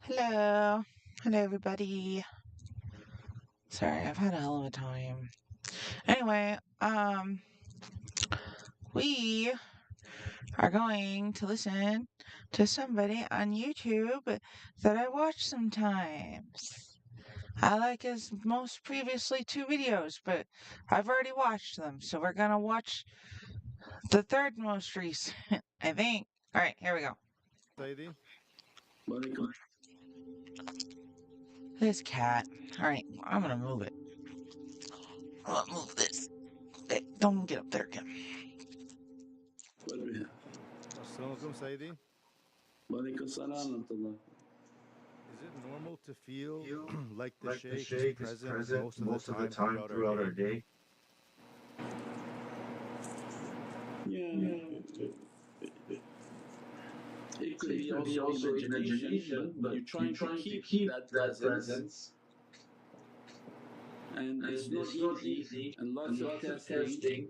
Hello. Hello, everybody. Sorry, I've had a hell of a time. Anyway, we are going to listen to somebody on YouTube that I watch sometimes. I like his most previously two videos, but I've already watched them, so we're gonna watch the third most recent, I think. Alright, here we go. Saidi? This cat. Alright, I'm gonna move it. I'm gonna move this. Okay, don't get up there again. Assalamu alaikum, Saidi. Walaikum salam wa rahmatullah. Is it normal to feel like the Like the Sheikh is Sheikh is present present most of the time throughout our throughout our day? day? Yeah. It could be also imagination, but you're trying to keep that presence. And it's not easy, and lots of testing.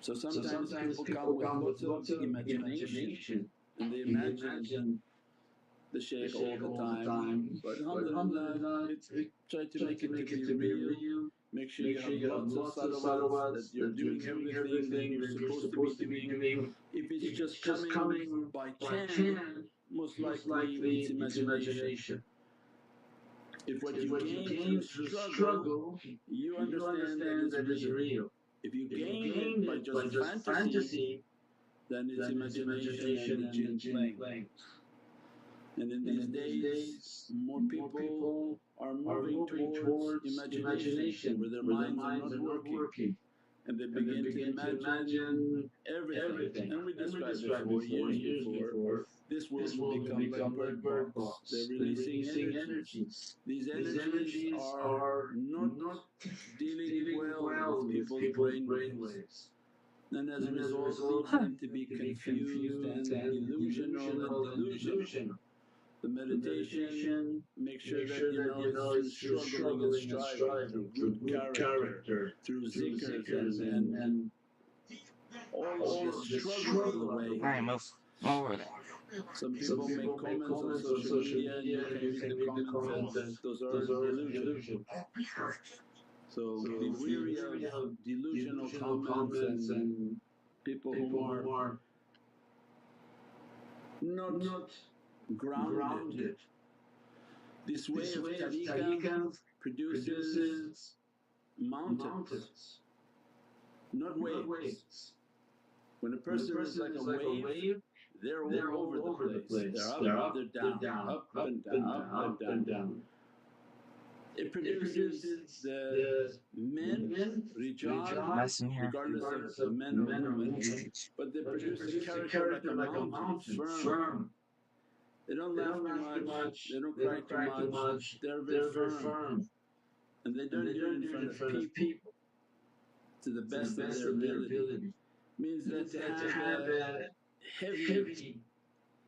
So sometimes people come with lots of imagination, and they imagine the Shaykh all the time. But alhamdulillah, we try to make it to be real. Make sure you have lots of salawats, that you're doing everything that you're supposed to be doing. If it's just coming by chance, most likely it's imagination. If what you gain through struggle, you understand that it's real. If you gain it by just fantasy, then it's imagination and jinn playing. And in these days, more people are moving towards imagination, where their minds are not working, and they begin to imagine everything. And we described before, years before, this world will become like bird box. They're releasing energies. These energies are not dealing well with people's brainwaves. And as a result leads them to be confused and illusional and delusional. The meditation, make sure that it's through struggling and striving, through good character, through zikrs and all of this struggle away. Alright, move over there. Some people make comments on social media and you can read the comments as those are delusion. So be weary of delusional comments and people who are not grounded. This way of tariqah produces mountains, not waves. When a person is like a wave, they're all over the place. They're up, they're down, up and down, up and down. It produces the men, rijal, regardless of men or women, but they produce a character like a mountain, firm. They don't laugh too much, they don't cry too much, they're very firm. And they don't do it in front of people to the best of their ability. Means that to have a heavy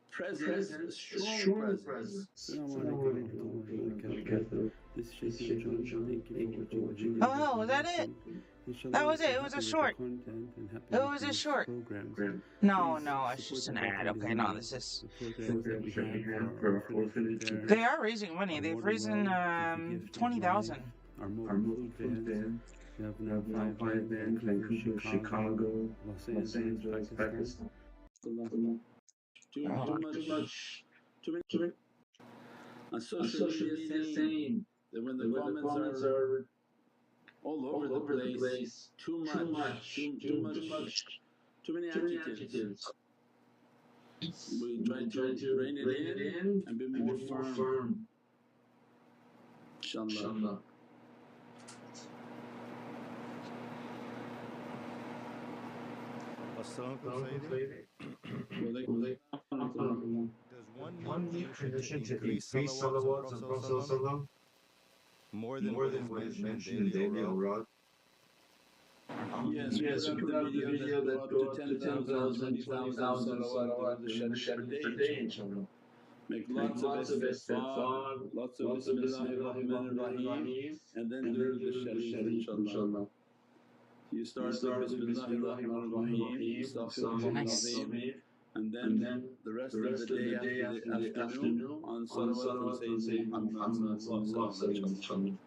presence, a strong presence. Assalamu alaikum. This is Sheikh John. Thank you for watching. Oh, was that it? That was it. It was a short. It was a short. No, it's just an ad. Okay, no, this is. They are raising money. They've risen 20,000. Our mobile food van. We have now 5 vans from Chicago, Los Angeles, Pakistan. Too much. On social media saying that when the comments are all over the place, too many adjectives. We try to rein it in and be more firm. Inshallah. Assalamu alaikum, Saidi. Does one need tradition to increase salawats on Prophet more than what is mentioned in daily awrad? Yes, we put out the video that go up to 10,000, 20,000 salawat in the Sharif per day, inshallah. Make lots of istighfar, lots of Bismillahir Rahmanir Rahim, and then do the Sharif, inshallah. You start with Bismillahir Rahmanir Rahim, Astaghfirullah Azim, and then the rest of the day after the afternoon on salawat on Sayyidina Muhammad sallallahu alaihi wasallam.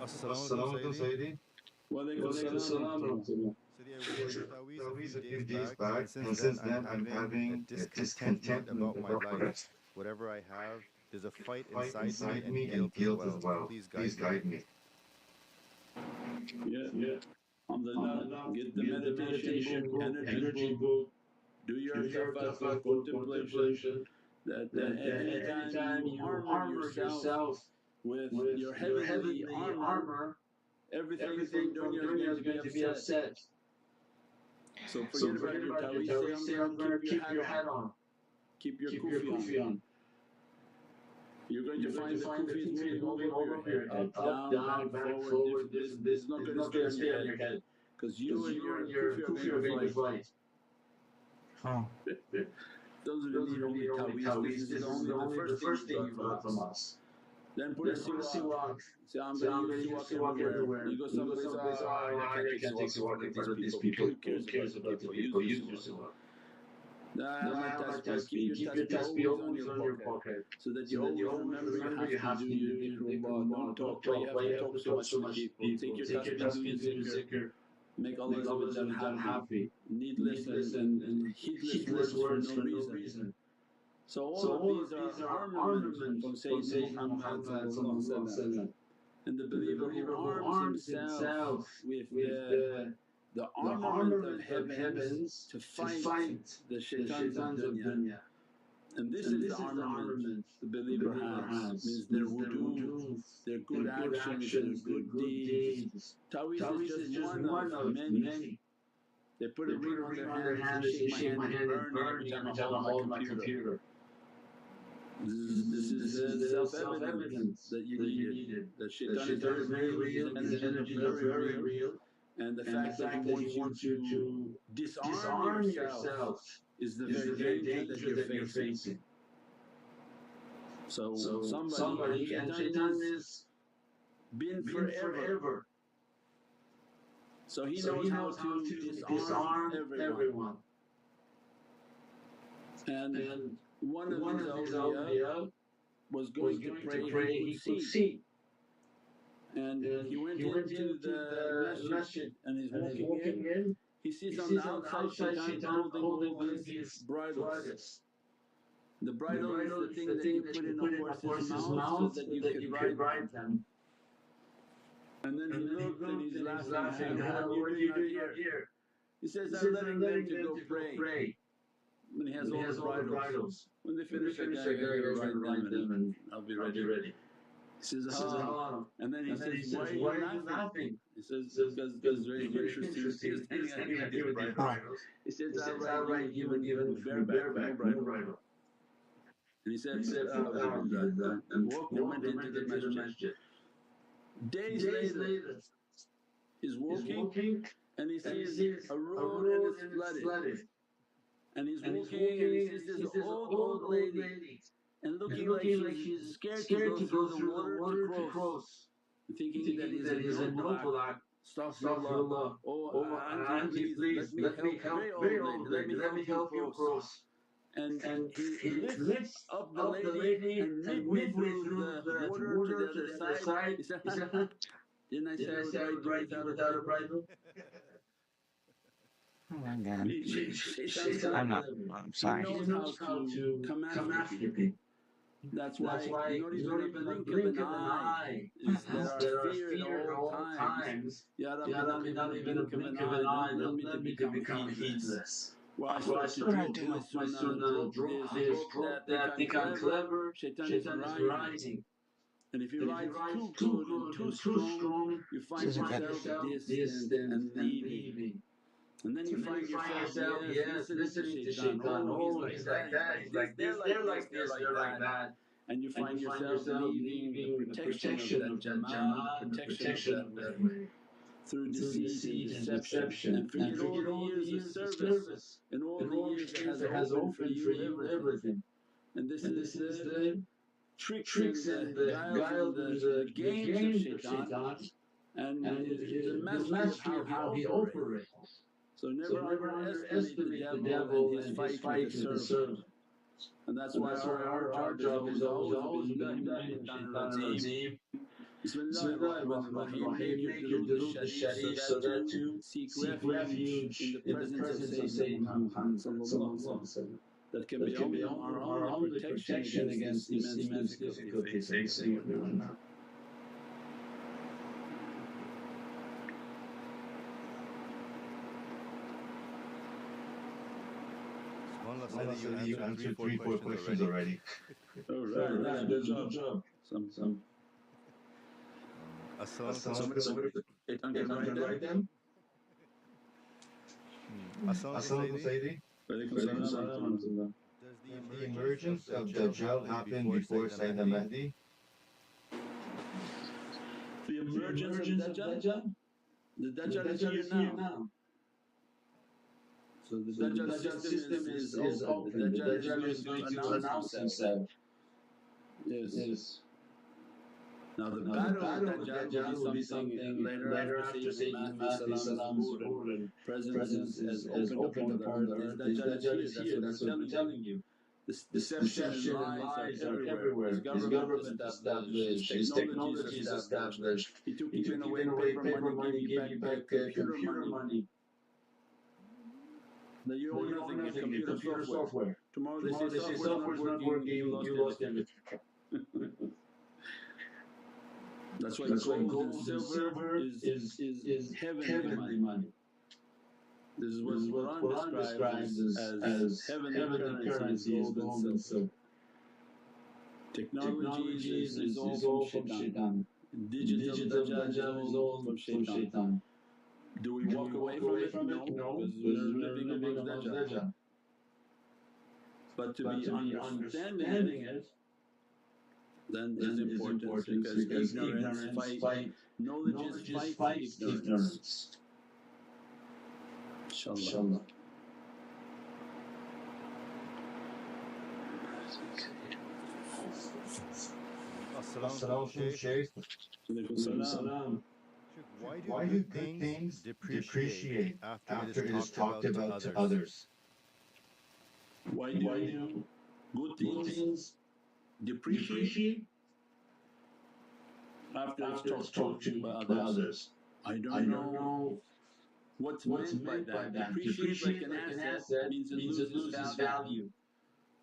Assalamu alaikum, Sayyidi. Wa alaikum assalam wa rahmatullah. Sayyidi, I went to Taweez a few days back, and since then I'm having a discontentment about my life. Whatever I have, there's a fight inside me and guilt as well. Please guide me. Yeah. Alhamdulillah, get the meditation book, energy book, do your tafakkur, contemplation, that anytime you armor yourself with your heavenly armor, everything from dunya is going to be upset. So forget about your taweez, say I'm going to keep your hat on, keep your kufi on. You're going to find the kufi is moving over your head, up, down, back, forward. This is not going to stay on your head, because you and your kufi are going to fight. Those are only taweez. This is only the first thing you got from us. Then put a siwak. Say, I'm going to use siwak everywhere. You go someplace, I can't take siwak in front of these people. Who cares about the people? Use your siwak. My tasbih. Keep your tasbih always on your pocket, so that you always remember you have to do your dhikrullah. Don't talk. Why you have to talk so much to people? Take your tasbih, do your zikr. Make Allah happy. Needless and heedless words for no reason. So all of these are armaments from Sayyidina Muhammad sallallahu alaihi wasallam. And the believer who arms himself with the armament of heavens to fight the shaitans of dunya. And this is the armament the believer has. Means their wudu, their good actions, their good deeds. Taweez is just one of many. They put a ring on their hand, they say, shake my hand, it's burning every time I hold my computer. This is self-evidence that you needed. The shaitan is very real, his energies are very real. And the fact that he wants you to disarm yourself is the very danger that you're facing. So somebody, and shaitan has been forever. So he knows how to disarm everyone. And one of his awliya was going to pray he could see. And he went into the masjid and he's walking in. He sees on the outside shaitan holding all these bridles. The bridle is the thing that you put in a horse's mouth so that you could ride them. And then he looked and he's laughing, what are you doing here? He says, I'm letting them to go pray. And he has all the bridles. When they finish, I gotta ride them and I'll be ready. He says, how? And then he says, why are you laughing? He says, because it's very interesting. He's standing at here with these bridles. He says, I'll ride even bareback, no bridle. And he said, and walked and went into the masjid. Days later, he's walking and he sees a road and it's flooded. And he's walking and he sees this old lady. And looking like she's scared to go through the water to cross. Thinking that is a noble act. Astaghfirullah. Oh, auntie, please, let me help, very old lady, let me help you cross. And he lifts up the lady and midway through the water to the other side, he said, didn't I say I would ride you without a bridle? Oh my God. I'm sorry. He knows how to come after people. That's why he's not even a blink of an eye. There are fear at all times. Ya Rabbi, not even a blink of an eye. Don't let me to become heedless. Why I start to do my sunnah, drop this, drop that, think I'm clever, shaitan is riding. And if he rides too good and too strong, you find yourself distant and leaving. And then you find yourself, yes, listening to shaitan. Oh, he's like that, he's like this, they're like this, they're like that. And you find yourself leaving the protection of that jama'ah, the protection of that way. Through deceit and deception. And forget all the years of service and all the years that has opened for you everything. And this is the tricks and the guiles and the games of shaitan and the the mastery of how he operates. So never underestimate the devil and his fight with the servant. And that's why our job is always A'udhu billahi minash shaitanir rajeem. Bismillahir Rahmanir Rahim. Make your durood al-sharif so that you seek refuge in the presence of Sayyidina Muhammad sallallahu alaihi wasallam. That can be our only protection against this immense difficulty facing everyone now. Subhanallah, Sayyidi, you answered three, four questions already. Alright, good job. Some Assalamu can write them. alaikum, Sayyidi. Does The emergence of Dajjal happen before Sayyidina Mahdi? The emergence of Dajjal? The Dajjal is here now. So the Dajjal system is open. The Dajjal is going to announce himself. Yes. Now the battle of Dajjal will be something later after Sayyidina Mahdi Salam's zuhur and presence has opened upon the earth. Dajjal is here, that's what I'm telling you. Deception and lies are everywhere. His government established, his technology is established. He took even away paper money, gave you back computer money. That you own nothing, computer software. Tomorrow they say software's not working, you lost everything. That's why gold and silver is heavenly money. This is what Quran describes as heavenly currency is gold and silver. Technology is all from shaitan. Digital Dajjal is all from shaitan. Do we walk away from it? No, because we're living amongst Dajjal. But to be understanding it, then is important because ignorance fight, knowledge fights ignorance. Inshallah. Assalamu alaikum, Shaykh. Why do good things depreciate after it is talked about to others? Why do good things depreciate after it's talked to by others? I don't know what's meant by that. Depreciate like an asset means it loses value.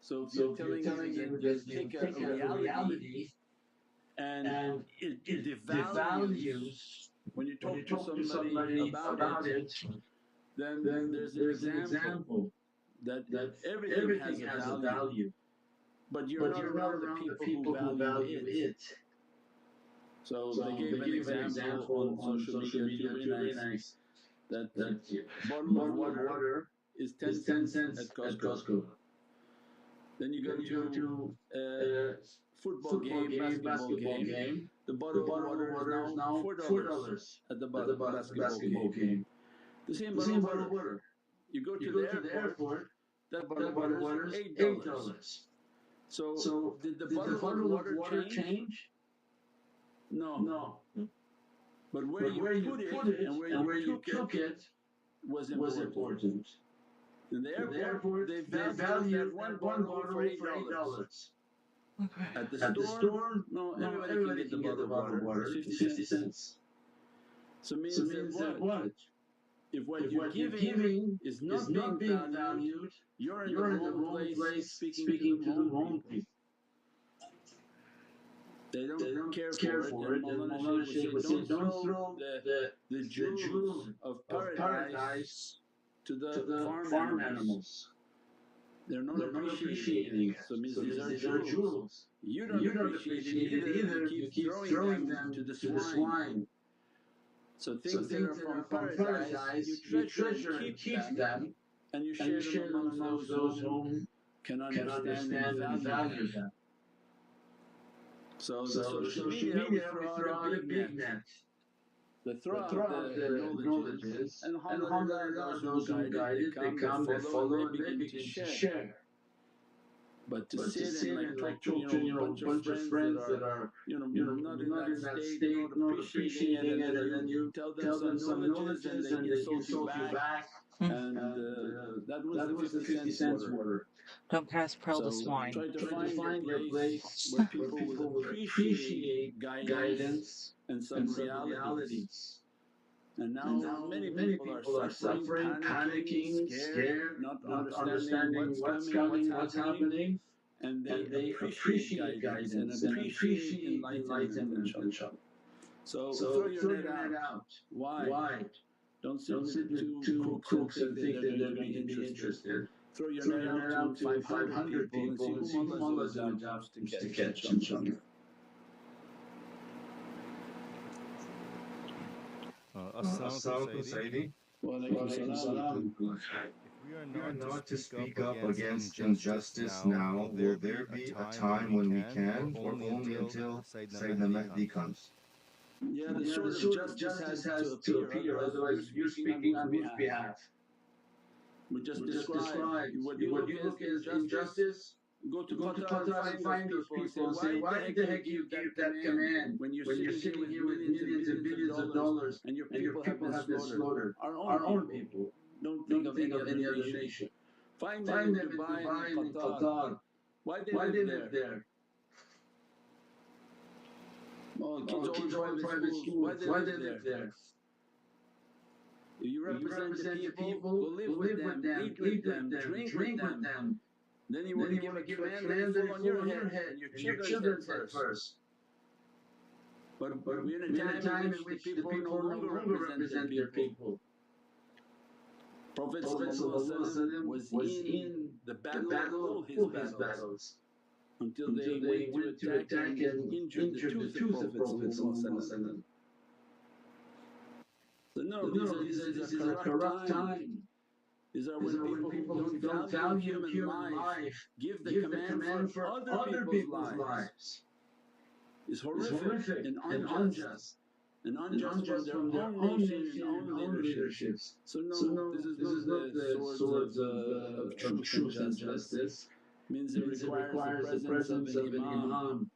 So if you're telling you that you take a reality and it devalues when you talk to somebody about it, then there's an example that everything has a value, but you're not around the people who value it. So they gave an example on social media too, very nice, that bottle of water is 10 cents at Costco. Then you go to a football game, basketball game, the bottle of water is now $4 at the basketball game. The same bottle of water. You go to the airport, that bottle of water is $8. So did the bottle of water change? No. But where you put it and where you took it was important. In the airport, they valued that one bottle for $8. Okay. At the store, no, everybody can get the bottle of water. It's 50 cents. So means that what? If what you're giving is not being valued, you're in the wrong place speaking to the wrong people. They don't care for it. And Muhammadan Shaykh would say, don't throw the jewels of paradise to the farm animals. They're not appreciating it. So means these are jewels. You don't appreciate it either. You keep throwing them to the swine. So things that are from paradise, you treasure and keep them, and you share them amongst those who can understand and value them. So the social media, we throw out a big net. They throw out the knowledges, and alhamdulillah, those who guide it, they come, they follow, and they begin to share. But to sit and like talk to a bunch of friends that are not in that state, not appreciating it, and then you tell them some knowledges and they insult you back, and that was the 50 cents water. Don't pass pearl to So swine. try to find your place where people will appreciate guidance and some realities. And now many people are suffering, panicking, scared, not understanding what's coming, what's happening, and they appreciate guidance and appreciate enlightenment, inshallah. So throw your net out. Why? Don't sit with two crooks and think that they're going to be interested. Throw your net out to 500 people and see whom Allah wants to catch, inshallah. Assalamualaikum, Sayyidi. Wa alaikum salam. If we are not to speak up against injustice now, will there be a time when we can, or only until Sayyidina Mahdi comes? Yeah, the sword of justice has to appear, otherwise you're speaking on whose behalf? We just described what you look as injustice. Go to Qatar and find those people and say, why the heck you give that command when you're sitting here with millions and billions of dollars and your people have been slaughtered? Our own people. Don't think of any other nation. Find them in Dubai and in Qatar. Why they live there? Oh, kids all in private schools. Why they live there? You represent the people, go live with them, eat with them, drink with them. Then you want to give a command that fall on your head and your children's head first. But we're in a time in which the people no longer represent their people. Prophet ﷺ was in the battle of all his battles until they went to attack and injured the tooth of Prophet ﷺ. So no, this is a corrupt time. These are when people who don't value human life give the command for other people's lives. It's horrific and unjust. And unjust from their own nation and own leaderships. So no, this is not the swords of truth and justice. Means it requires the presence of an imam.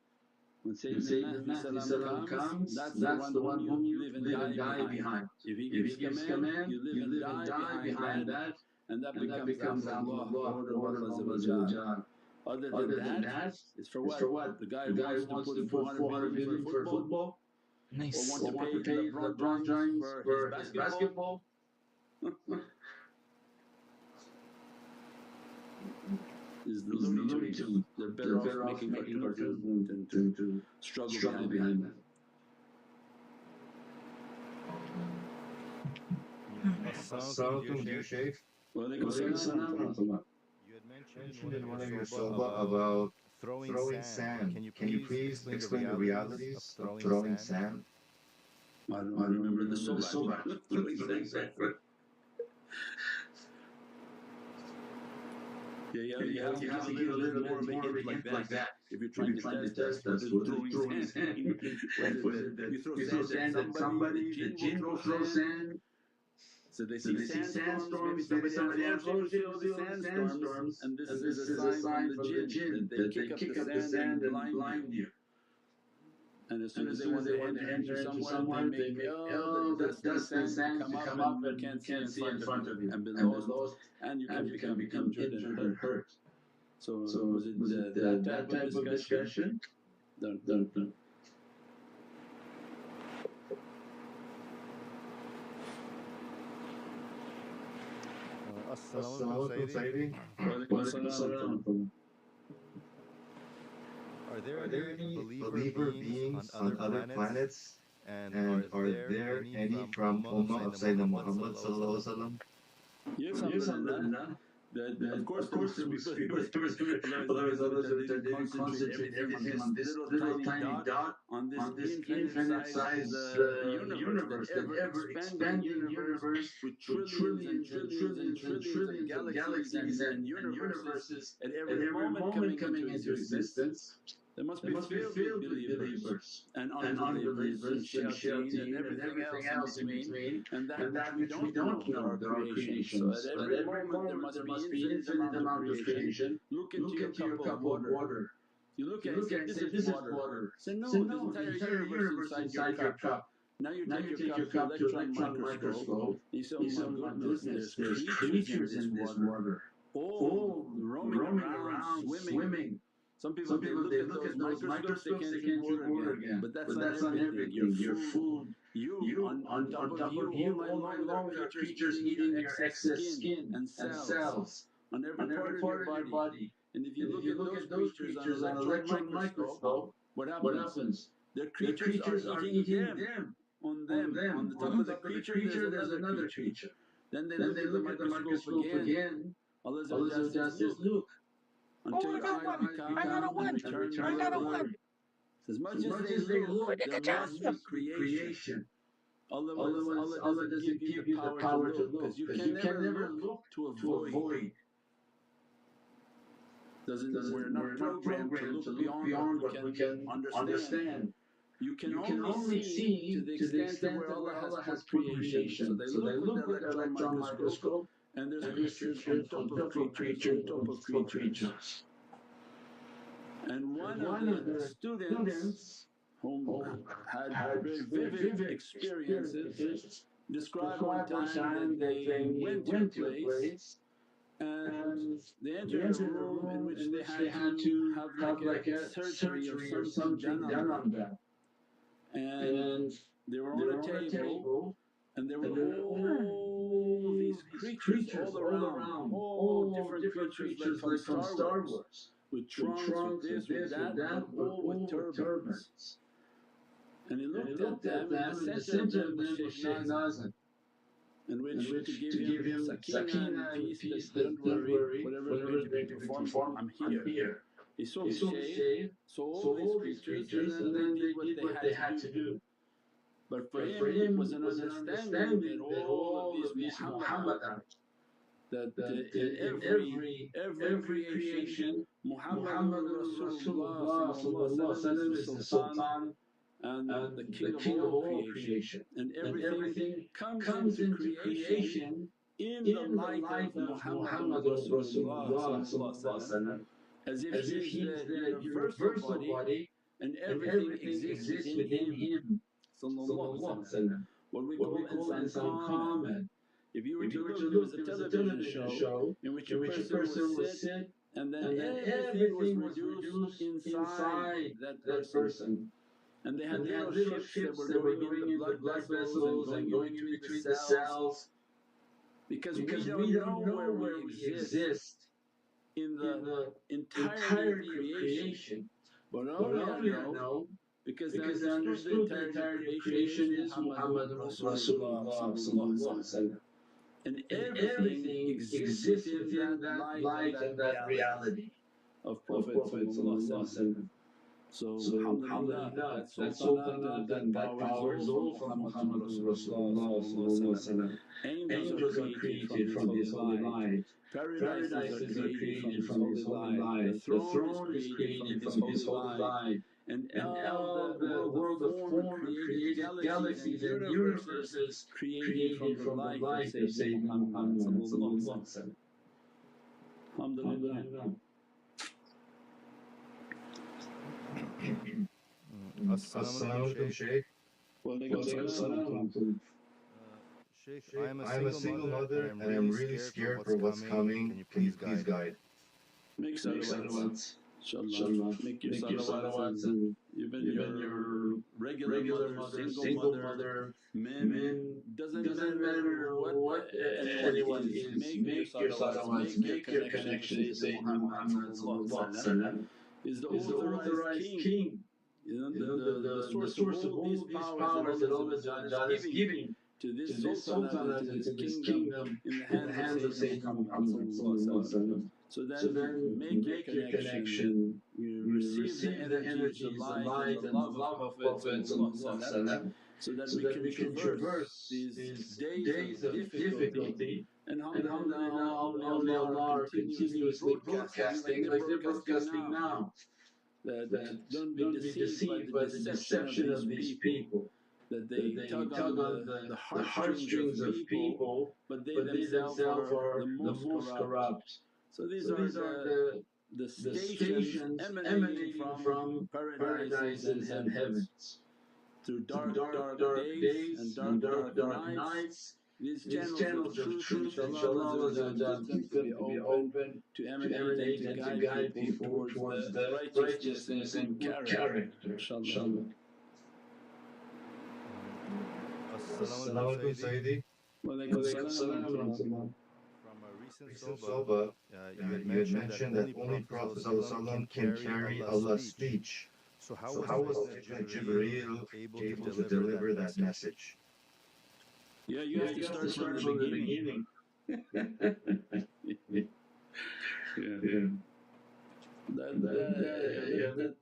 When Sayyidina Mahdi comes, that's the one whom you live and die behind. If he gives command, you live and die behind that, and that becomes Allah, order of Allah. Other than that, it's for what? The guy who wants to put 400 million for football? Nice. Or want to pay LeBron James for his basketball? Is the Looney Tunes. They're better off making cartoons than to struggle behind that. Assalamualaikum, dear Shaykh. Wa alaikum salam. You had mentioned in one of your sohbah about throwing sand. Can you please explain the realities of throwing sand? I don't remember the sohbah. Yeah, you have to give a little bit more of a hint like that. If you're trying to test us, what is throwing sand? You throw sand at somebody, the jinn will throw sand. So they see sandstorms, maybe somebody else, oh, you see all these sandstorms, and this is a sign from the jinn that they kick up the sand and blind you. And as soon as they want to enter somewhere, they make all the dust and sand to come up and you can't see in front of you and be lost, and you can become injured and hurt. So was it that type of discussion? Don't. Assalamualaikum, Sayyidi. Are there any believer beings on other planets? And are there any from Ummah of Sayyidina Muhammad sallallahu alaihi wasallam? Yes, alhamdulillah. Of course there was believers, they didn't concentrate everything on this little tiny dot, on this infinite size universe, that ever expanding universe with trillions and trillions of galaxies and universes at every moment coming into existence. They must be filled with believers and unbelievers and shayateen and everything else in between, and that which we don't know, there are creations. So at every moment there must be infinite amount of creation. Look into your cup of water. You look at it and say, this is water. Say, no, there's entire universe inside your cup. Now you take your cup to electron microscope, and you say, oh my goodness, there's creatures in this water, all roaming around, swimming. Some people, they look at those microscopes, they can't drink water again. But that's not everything. Your food, you, on top of you, all night long, there are creatures eating your excess skin and cells on every part of your body. And if you look at those creatures on an electron microscope, what happens? The creatures are eating them. On the top of the creature, there's another creature. Then they look at the microscope again. Allah says, look, Oh, until I your got eyes one. I got a become and one. return I got a one. blurry. As much as they look, Look at there the must be job. creation. Allah doesn't give you the power to look, because you can never look to avoid. We're not programmed to look beyond what we can understand. You can only see to the extent of where Allah has put creation. So they look with the electron microscope, and there's creatures on top of creatures on top of creatures. And one of the students who had very vivid experiences described one time that they went to a place and they entered a room in which they had to have like a surgery or something done on them. And they were on a table and there were all these creatures all around, all different creatures like from Star Wars, with trunks, with this, with that, but all with turbans. And he looked at them, and in the center of them was Shaykh Nazim, in which to give him sakina and peace that don't worry, whatever is going to be performed, I'm here. He saw his shaykh, saw all these creatures, and then they did what they had to do. But for him it was an understanding that all of these Muhammadan, that in every creation Muhammadun Rasulullah is the Sultan and the King of all creation, and everything comes into creation in the light of Muhammadun Rasulullah, as if he is the universal body and everything exists within him. What we call insan kamil. If you were to look, there was a television show in which a person would sit and then everything was reduced inside that person. And they had little ships that were going in the blood vessels and going in between the cells, because we don't know where we exist in the entirety of creation. But only I know, because they understood the entirety of creation is Muhammadan Rasulullah, and everything exists within that light and that reality of Prophet ﷺ. So alhamdulillah, that sultanat and that power is all from Muhammadan Rasulullah. Angels are created from His holy light. Paradises are created from His holy light. The throne is created from His holy light. And all the world of form and created galaxies and universes created from the light of Sayyidina Muhammad sallallahu alaihi wasallam. Alhamdulillah. Assalamu alaikum, Shaykh. Shaykh, I am a single mother and I'm really scared for what's coming. Can you please guide? Make salawats, inshaAllah. Make your salawats, and even your regular mother, single mother, men, doesn't matter what anyone is. Make your salawats, make your connection to Sayyidina Muhammad sallallahu is the authorized king. You know, the source of all these powers that Allah is giving to this sultanate and to this kingdom in the hands of Sayyidina Muhammad. So then make your connection, you receive the energies, the light and the love of Prophet so that we can traverse these days of difficulty. And alhamdulillah, awliyaullah are continuously broadcasting like they're broadcasting now. that don't be deceived by the deception of these people, that they tug on the heartstrings of people, but they themselves are the most corrupt. So these are the stations emanating from paradises and heavens. Through dark days and dark nights, these channels of truth inshaAllah gives them to be open, to emanate and to guide people towards the righteousness and good character, inshaAllah. Assalamu alaikum Sayyidi. Wa alaikum salam wa rahmatullah. From a recent sohbah, you had mentioned that only Prophet ﷺ can carry Allah's speech. So how was Sayyidina Jibreel able to deliver that message? Yeah, you have to start from the beginning. Yeah. The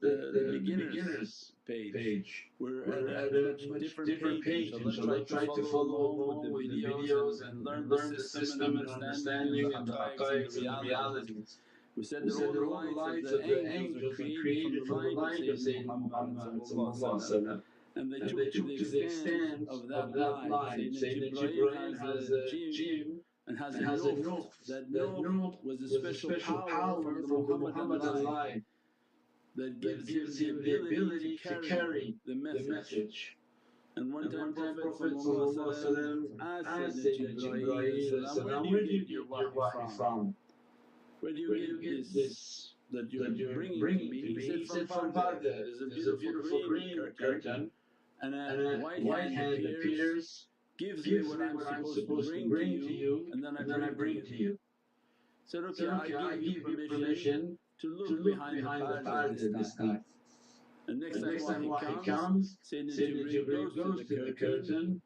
beginners page. We're at a much different page, inshaAllah. Try to follow along with the videos and learn the system and understanding and the haqqaiqs and the realities. We said that all the lights of the angels are created from the light of Sayyidina Muhammad, and they took to the extent of that light. Sayyidina Jibreel has a jinn and has a nuft. That nuft was a special power from the Muhammadan light that gives him the ability to carry the message. And one time Prophet asked Sayyidina Jibreel, where do you get your wahi from? Where do you get this that you're bringing to me? He said, from Baghdad. There's a beautiful green curtain and a white hand appears, gives me what I'm supposed to bring to you, and then I bring to you. Said, okay, I give you permission to look behind the parda this time. And next time while he comes, Sayyidina Jibreel goes to the curtain,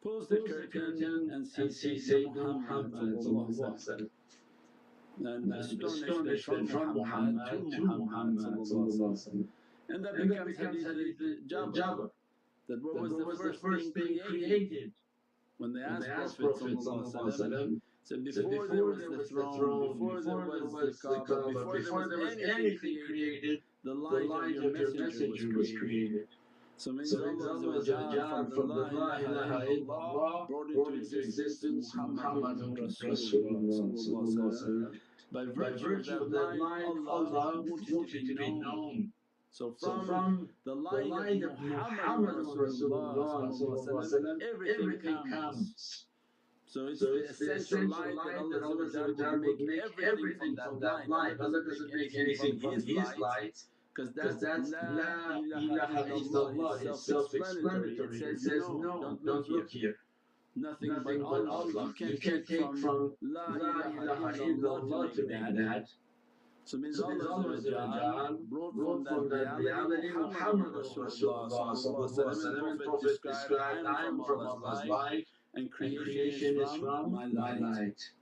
pulls the curtain and sees Sayyidina Muhammad and astonished from Muhammad to Muhammad. And that becomes Hadith al-Jabr, that what was the first thing created? When they asked Prophet said, before there was the throne, before there was the Kaaba, before there was anything created, the light of your messenger was created. So means Allah from the La ilaha illallah brought into existence Muhammadan Rasulullah. By virtue of that light, Allah wanted to be known. So from the light of Muhammadan Rasulullah everything comes. So it's the essential light that Allah would make everything from that light. Allah doesn't make anything from His light, because that's La ilaha illallah, it's self-explanatory. It says, no, don't look here. Nothing but Allah. You can't take from La ilaha illallah to make that. So means Allah brought from that reality Muhammadan Rasulullah, and Prophet described, I am from Allah's light and creation is from my light.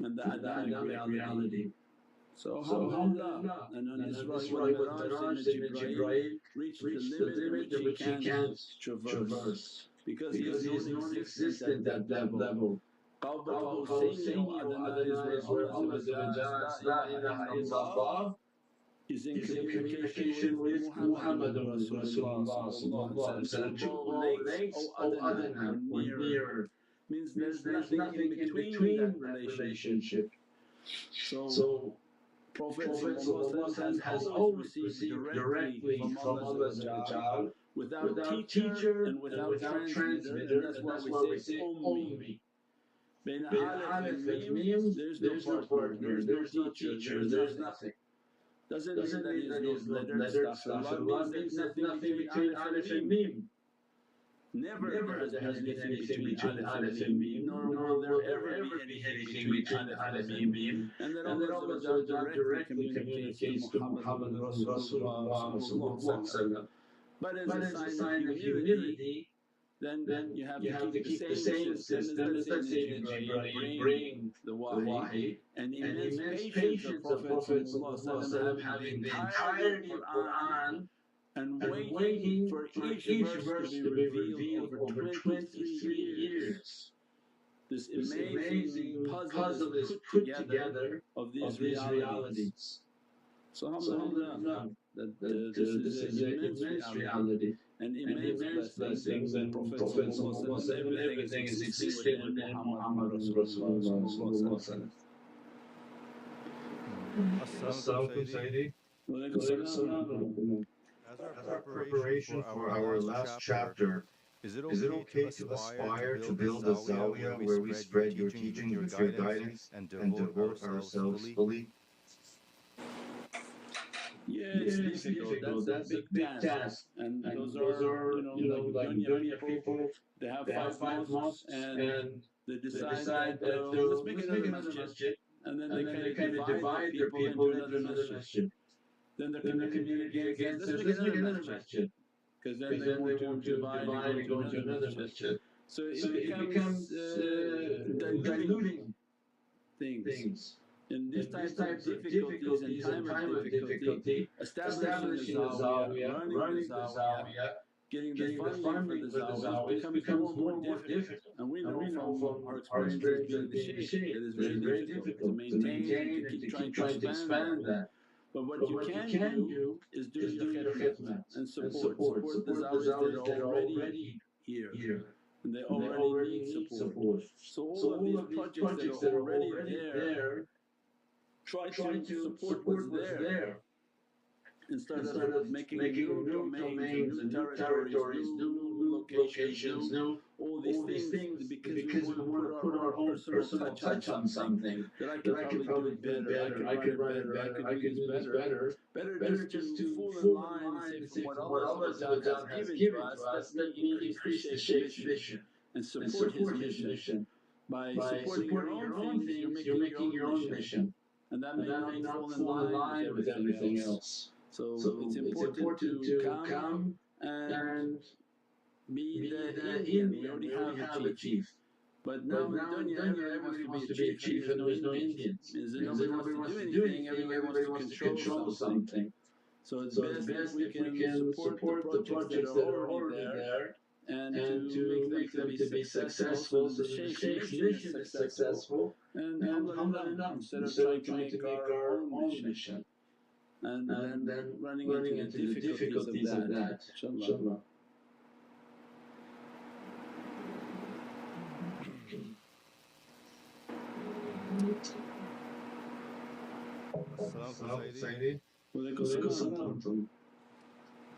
And the Adamic reality. So alhamdulillah, and on this right with Miraj, Jibreel reached the limit which he can't traverse, because he is non-existent at that level. قَوْبَ قَوْسَيْنِ وَأَدْنَىٰ is where Allah La ilaha illallah is in communication with Muhammadan Rasulullah. Two legs, O Adna, or nearer. Means there's nothing in between that relationship. So Prophet has always received directly from Allah without teacher and without transmitter, and that's why we say Ummi. Bain Alif and Mim, there's no partner, there's no teacher, there's nothing. Doesn't mean that he's not lettered, astaghfirullah, means there's nothing between Alif and Mim. Never there has been anything between Alif and Mim, nor will there ever be anything between Alif and Mim. And then Allah directly communicates to Muhammadan Rasulullah. But as a sign of humility, then you have to keep the same system as let's say in Jibreel bring the wahi, and immense patience of Prophet having the entirety of Qur'an and waiting for each verse to be revealed over 23 years. This amazing puzzle is put together of these realities. So alhamdulillah that this is an immense reality and immense blessings, and Prophet everything is existing within Muhammadan Rasulullah. Assalamu alaikum, Sayyidi. Walaikum salam. As our preparation for our last chapter, is it okay to aspire to build a zawiya where we spread your teachings with your guidance and devote ourselves fully? Yeah, it's difficult. That's a big task. And those are, like dunya people, they have 5 mosques and they decide that let's make another masjid. And then they kind of divide their people into another masjid. Then the community again says, let's make another masjid. Because then they want to divide and go to another masjid. So it becomes diluting things. In these types of difficulties and time of difficulty, establishing a zawiya, running the zawiya, getting the funding for the zawiya becomes more and more difficult. And we know from our experiences being the sheikh that it's very difficult to maintain and to keep trying to expand that. But what you can do is do your khidmat and support the zawiyas that are already here. And they already need support. So all of these projects that are already there, try to support what's there instead of making new domains and new territories, new locations, all these things, because we want to put our own personal touch on something that I could probably do it better, I could run it better, I could do this better. Better just to fall in line and say from what Allah has given to us, let me increase the Sheikh's mission and support his mission. By supporting your own things, you're making your own mission. And that may not fall in line with everything else. So it's important to come and be the Indian. We already have a chief. But now in dunya, everybody wants to be a chief and there's no Indians. Nobody wants to do anything, everybody wants to control something. So it's best if we can support the projects that are already there and to make them to be successful so the Sheikh's mission is successful. And alhamdulillah, instead of trying to make our own mission and then running into the difficulties of that. Inshallah. Assalamu alaikum, Sayyidi. Walaikum salam.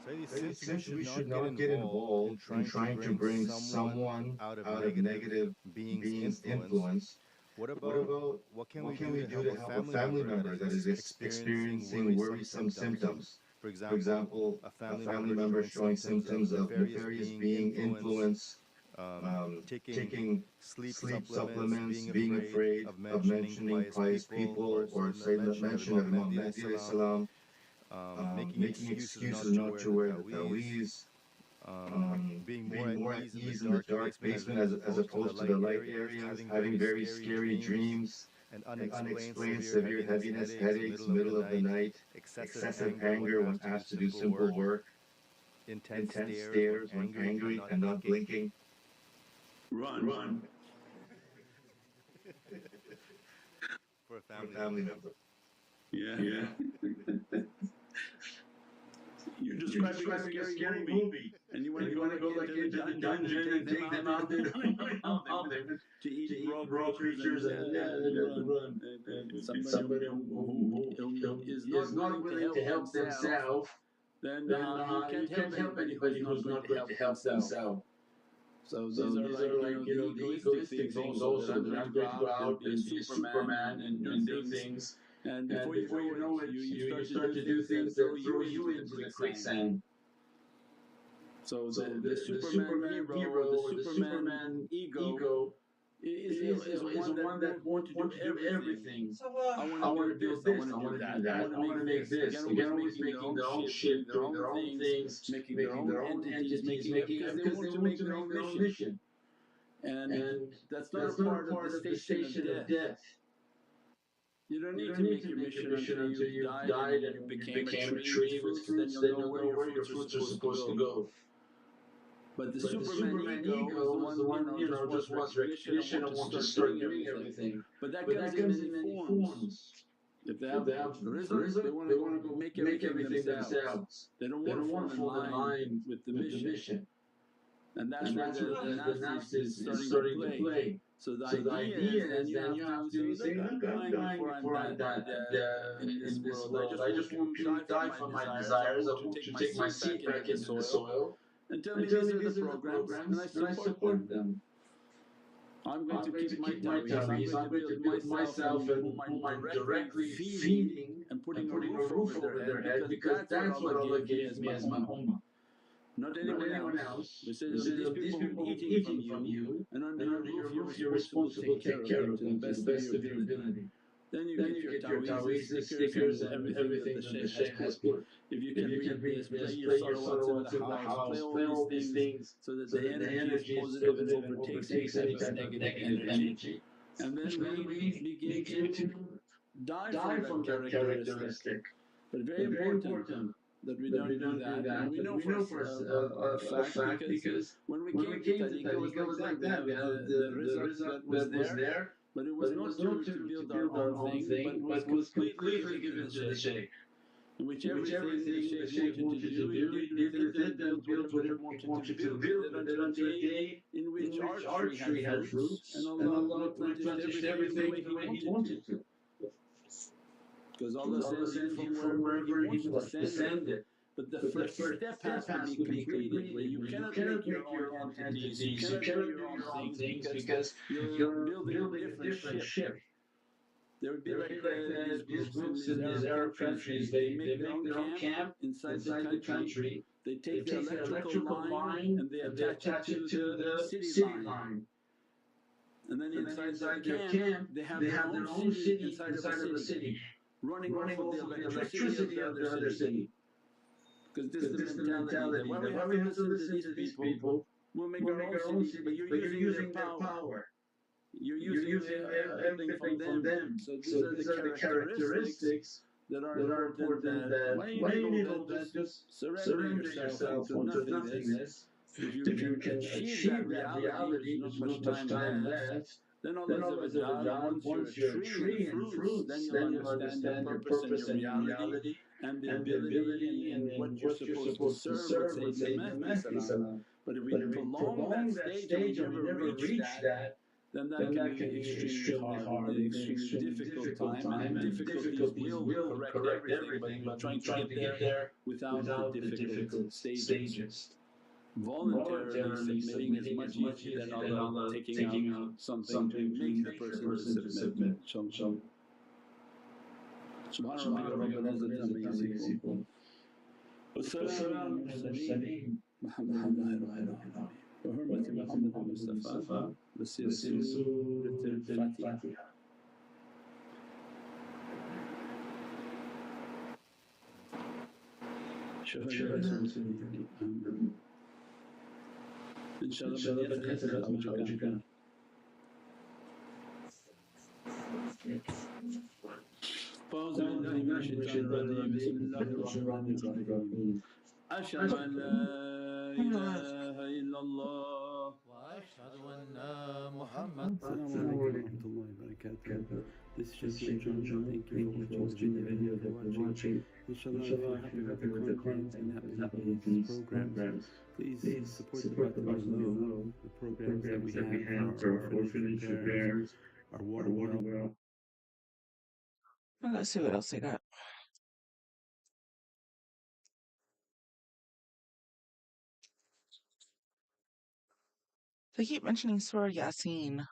Sayyidi, since we should not get involved in trying to bring someone out of negative beings' influence, what can we do to help a family member that is experiencing worrisome symptoms? For example, a family member showing symptoms of nefarious being influence, taking sleep supplements, being afraid of mentioning pious people, or say the mention of Imam Mahdi salam, making excuses not to wear the taweez, being more at ease in the dark basement as opposed to the light areas, having very scary dreams, and unexplained severe heaviness, headaches, middle of the night, excessive anger when asked to do simple work, intense stares when angry and not blinking. Run. For a family member. Yeah. You're describing a scary movie. And you want to go like into the dungeon and take them out there to eat raw creatures and run. Somebody who is not willing to help themselves, then you can't help anybody who's not going to help themselves. So these are like the egoistic things also that I'm going to go out and be a Superman and do things. And before you know it, you start to do things that throw you into the quicksand. So the Superman hero, or the Superman ego is one that wants to do everything. I want to build this, I want to do that, I want to make this. Again, always making their own shit, doing their own things, making their own entities, because they want to make their own mission. And that's not a part of the station of death. You don't need to make your mission until you've died and you became a tree with fruits, then you'll know where your fruits are supposed to go. But the Superman ego is the one, just wants recognition and wants to start doing everything. But that comes in many forms. If they have rizq, they want to go make everything themselves. They don't want to fall in line with the mission. And that's where the nafs is starting to play. So the idea is then you have to say, look, I'm dying before I'm done in this world. I just want to die for my desires. I want to take my seed back into the soil. And tell me these are the programs, and I support them. I'm going to keep my tawis. I'm going to build myself and whom I'm directly feeding and putting a roof over their head, because that's what Allah gave me as my ummah. Not anyone else. We said of these people who are eating from you and under your roof, you're responsible to take care of them to the best of your ability. Then you get your ta'weezes, stickers and everything that the Shaykh has put. If you can read this, play your salawats in the house, play all these things so that the energy is positive and overtakes any type of negative energy. And then we begin to die from that characteristic. But very important that we don't do that. And we know for a fact, because when we came to Tariqah, it was like that. We have the rizq that was there, but it was not to build our own thing, but was completely given to the Shaykh. In which everything the Shaykh wanted to do, he did with it and built whatever he wanted to build with it, until a day in which our tree had fruits and Allah replenished everything the way He wanted to. Because Allah sends you from wherever He wants to send it. But the first step has to be completed, where you cannot make your own entities, you cannot do your own things, because you're building a different ship. There would be like these groups in these Arab countries, they make their own camp inside the country, they take the electrical line and they attach it to the city line. And then inside their camp, they have their own city inside of a city, running off of the electricity of the other city. Because this is the mentality that why we have to listen to these people, we'll make our own city, but you're using their power. You're using everything from them. So these are the characteristics that are important, that why you need all that, just surrender yourself into nothingness. If you can achieve that reality, there's not much time left. Then Allah, once you're a tree and fruits, then you'll understand your purpose and your reality and the ability and what you're supposed to serve with Sayyidina Mahdi. But if we prolong that stage and we never reach that, then that can be extremely hard and an extremely difficult time, and difficulties will correct everything, but we're trying to get there without the difficult stages. Voluntarily submitting is much easier than Allah taking out something to make the person to submit. InshaAllah. Subhana rabbika rabbil izzati amma yasifun. Wassalamun ala al-mursaleen. Walhamdulillahi rabbil alameen. بحرمة محمد المصطفى بسير سورة الفاتحة. إن شاء الله بدأت ختم أعوذ بالله من الشيطان الرجيم. بسم الله الرحمن الرحيم. أشهد أن لا إله إلا الله وأشهد أن محمد. Assalamu alaikum warahmatullahi wabarakatuh. This is Sheikh John. Thank you for watching the video that you're watching. Inshallah, if you're happy with the content and happy with these programs, please support the button below, the programs that we have for our orphanage repairs, our water well. Let's see what else they got. They keep mentioning Surah Yasin.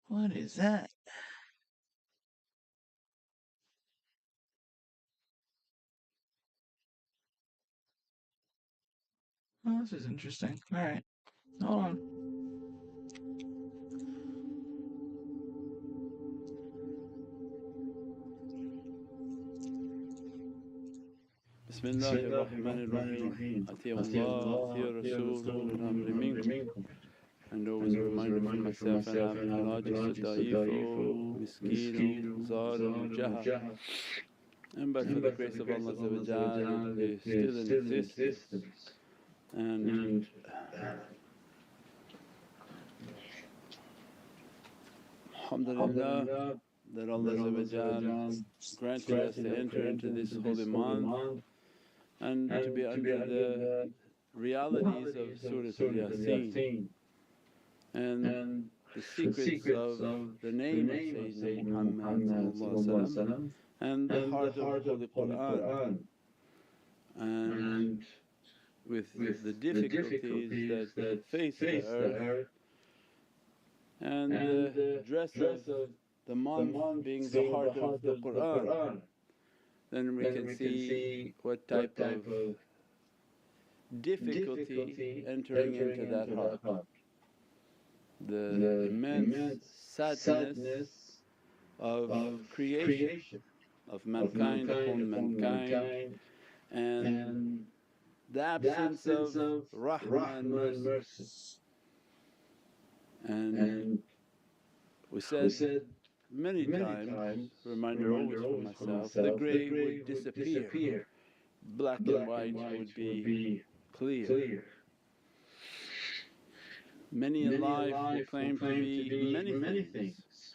What is that? Oh, this is interesting. Alright. Hold on. بسم الله الرحمن الرحيم. أطيعوا الله وأطيعوا الرسول وأولي الأمر منكم. and always a reminder for myself and Abd al-Ajis, the Da'if, Miskeen, Zar, Mujaha. And but for the grace of Allah it is still in existence. And alhamdulillah that Allah granted us to enter into this holy month and to be under the realities of Surah Al-Yasin and the secrets of the name of Sayyidina Muhammad and the heart of Holy Qur'an, and with the difficulties that face the earth and the dress of the month being the heart of the Qur'an, then we can see what type of difficulty entering into that heart. The immense sadness of creation of mankind upon mankind, and the absence of rahmah and mercy. And we said many times, reminder always for myself, the grey would disappear, black and white would be clear. Many in life will claim to be many things,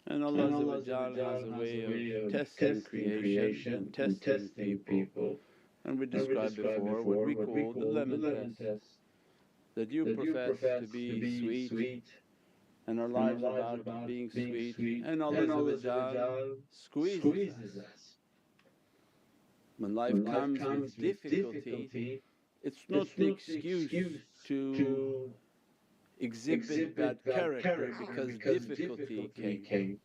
and Allah has a way of testing creation and testing people. And we described before what we call the lemon test, that you profess to be sweet and our lives are about being sweet, and Allah squeezes us. When life comes with difficulty, it's not the excuse to exhibit bad character because difficulty came,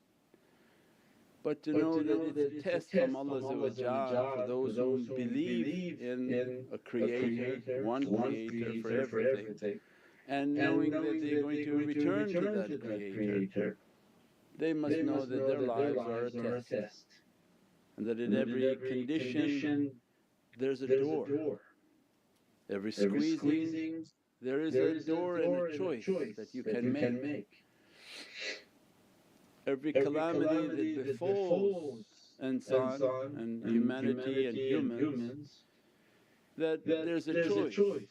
but to know that it's a test from Allah for those who believe in a creator, one creator for everything, and knowing that they're going to return to that creator. They must know that their lives are a test, and that in every condition there's a door. Every squeezing there is a door and a choice that you can make. Every calamity that befalls insan and humanity and humans, that there's a choice.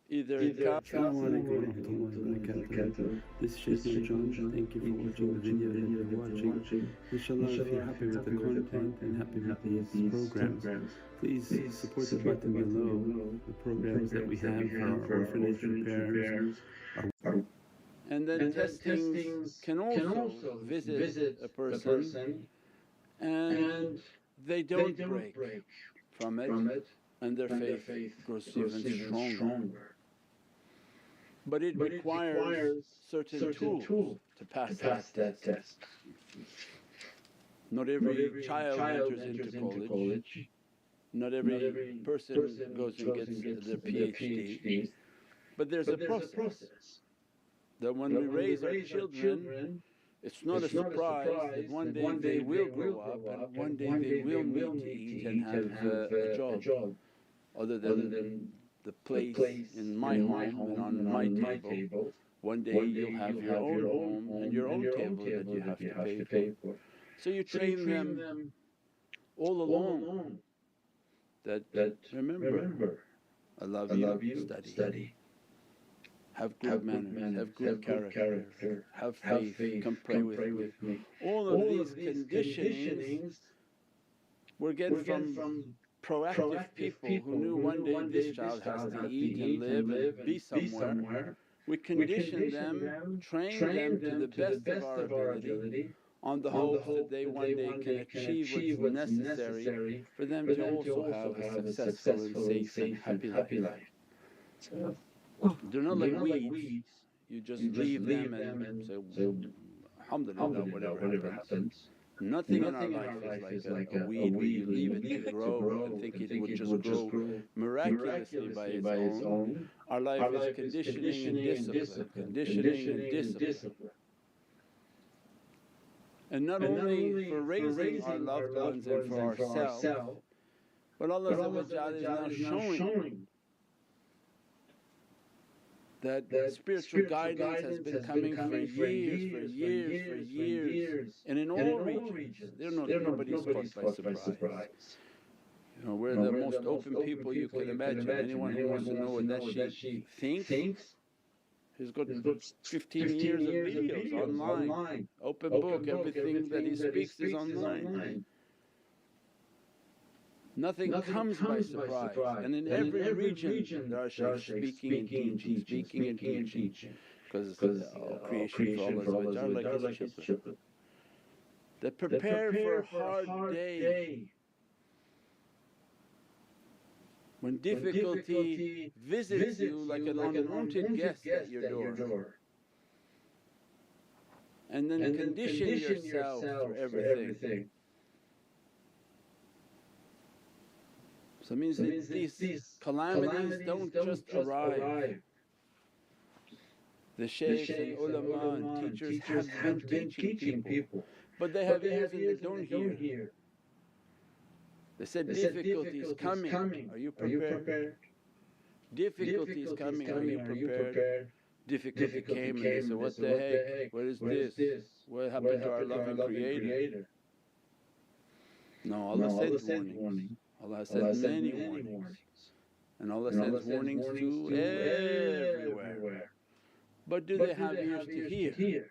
Either it comes… Assalamu alaikum warahmatullahi wabarakatuh. This is Shaykh John. Thank you for watching the video that you're watching. Inshallah, if you're happy with the content and happy with these programs, please support the button below, the programs that we have for our orphanage parents. And then testings can also visit a person and they don't break from it, and their faith grows even stronger. But it requires certain tools to pass that test. Not every child enters into college, not every person goes and gets their PhD, but there's a process that when we raise our children, it's not a surprise that one day they will grow up and one day they will need to eat and have a job other than the place in my home and on my table. One day you'll have your own home and your own table that you have to pay for. So you train them all along that remember, I love you, study. Have good manners, have good character, have faith, come pray with me. All of these conditionings were get from proactive people who knew one day this child has to eat and live and be somewhere. We condition them, train them to the best of our ability on the hopes that they one day can achieve what's necessary for them to also have a successful and safe and happy life. They're not like weeds, you just leave them and say, alhamdulillah, whatever happens. Nothing in our life is like a weed where you leave it to grow and think it would just grow miraculously by its own. Our life is conditioning and discipline, conditioning and discipline. And not only for raising our loved ones and for ourselves, but Allah is now showing that spiritual guidance has been coming for years, and in all regions. Nobody's caught by surprise. We're the most open people you can imagine. Anyone who wants to know what that shaykh thinks, he's got 15 years of videos online, open book, everything that he speaks is online. Nothing comes by surprise, and in every region there are shaykhs speaking and teaching, because all creation for Allah like His children. They prepare for a hard day when difficulty visits you like an unwanted guest at your door, and then condition yourself for everything. So it means that these calamities don't just arrive. The shaykhs and ulama and teachers have been teaching people, but they have ears and they don't hear. They said, difficulty is coming, are you prepared? Difficulty is coming, are you prepared? Difficulty came and they said, what the heck, what is this? What happened to our loving Creator? No, Allah sends warnings. Allah has sent many warnings, and Allah sends warnings to everywhere. But do they have ears to hear?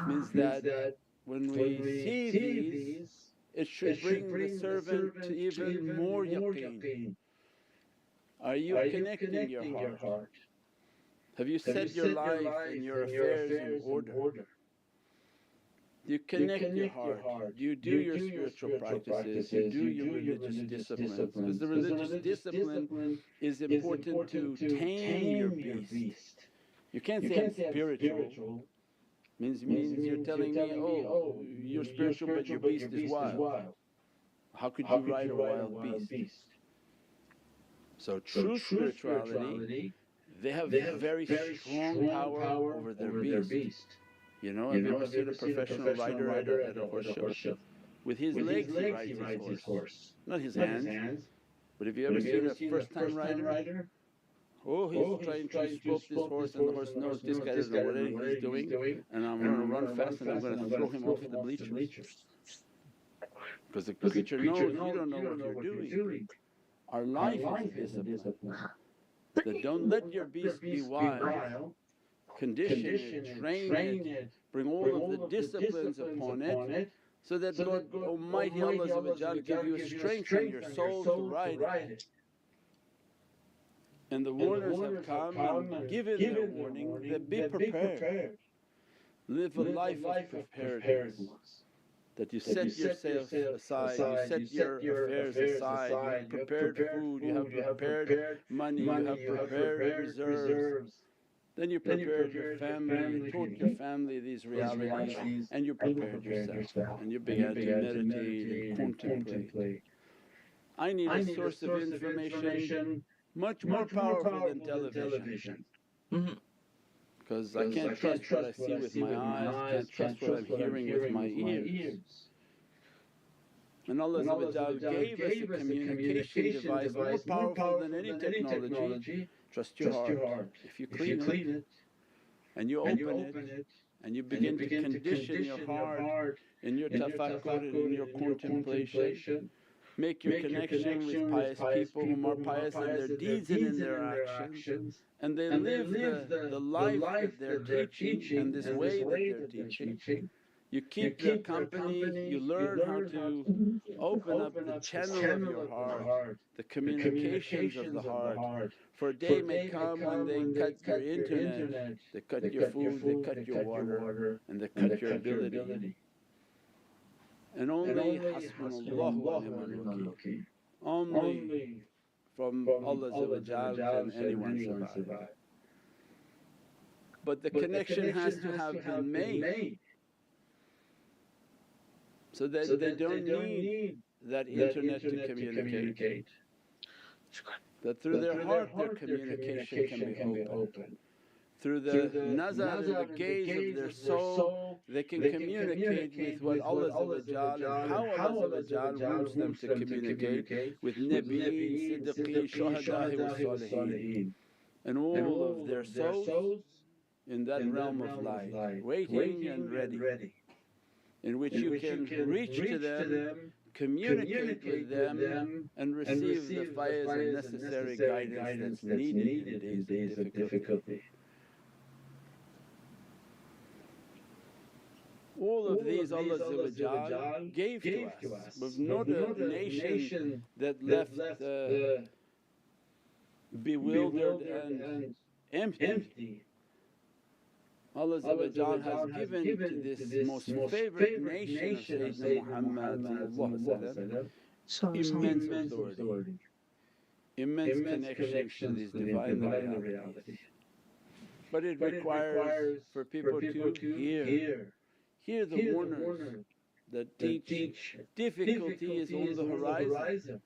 Means that when we see these, it should bring the servant to even more yaqeen. Are you connecting your heart? Have you set your life and your affairs in order? Do you connect your heart? Do you do your spiritual practices? You do your religious disciplines? Because the religious discipline is important to tame your beast. You can't say I'm spiritual. Means you're telling me, oh, you're spiritual but your beast is wild. How could you ride a wild beast? So true spirituality, they have very strong power over their beast. Have you ever seen a professional rider at a horse show? With his legs he rides his horse, not his hands. But have you ever seen a first time rider? Oh, he's trying to scope this horse and the horse knows this guy doesn't know what he's doing, and I'm going to run fast and I'm going to throw him off the bleachers. Because the creature knows you don't know what you're doing. Our life is a discipline. That don't let your beast be wild. Condition it, train it, bring all of the disciplines upon it, so that God Almighty Allah give you strength in your soul to ride it. And the warners have come and given their warning that be prepared. Live a life of preparedness. That you set yourself aside, you set your affairs aside, you have prepared food, you have prepared money, you have prepared reserves. Then you prepared your family, you taught your family these realities, and you prepared yourself, and you began to meditate and contemplate. I need a source of information much more powerful than television. Because I can't trust what I see with my eyes, can't trust what I'm hearing with my ears. And Allah gave us a communication device more powerful than any technology. Trust your heart. If you clean it and you open it and you begin to condition your heart in your tafakkur and in your contemplation, make your connection with pious people whom are pious in their deeds and in their actions, and they live the life that they're teaching and this way that they're teaching. You keep their company, you learn how to open up the channel of your heart, the communications of the heart. For a day may come when they cut your internet, they cut your food, they cut your water, and they cut your ability. And only Hasbunallahu wa ni'mal wakeel. Only from Allah can anyone survive. But the connection has to have been made, so that they don't need that internet to communicate. That through their heart their communication can be open. through the nazar and the gaze of their soul, they can communicate with what Allah and how Allah wants them to communicate with Nabiyeen, Siddiqeen, Shuhada'i wa Salihin, and all of their souls in that realm of light, waiting and ready, in which you can reach to them, communicate with them and receive the faiz and necessary guidance that's needed in days of difficulty. All of these Allah gave to us. We've not a nation that left bewildered and empty. Allah has given to this most favoured nation of Sayyidina Muhammad immense authority, immense connections to these Divine realities. But it requires for people to hear the warners that teach difficulty is on the horizon.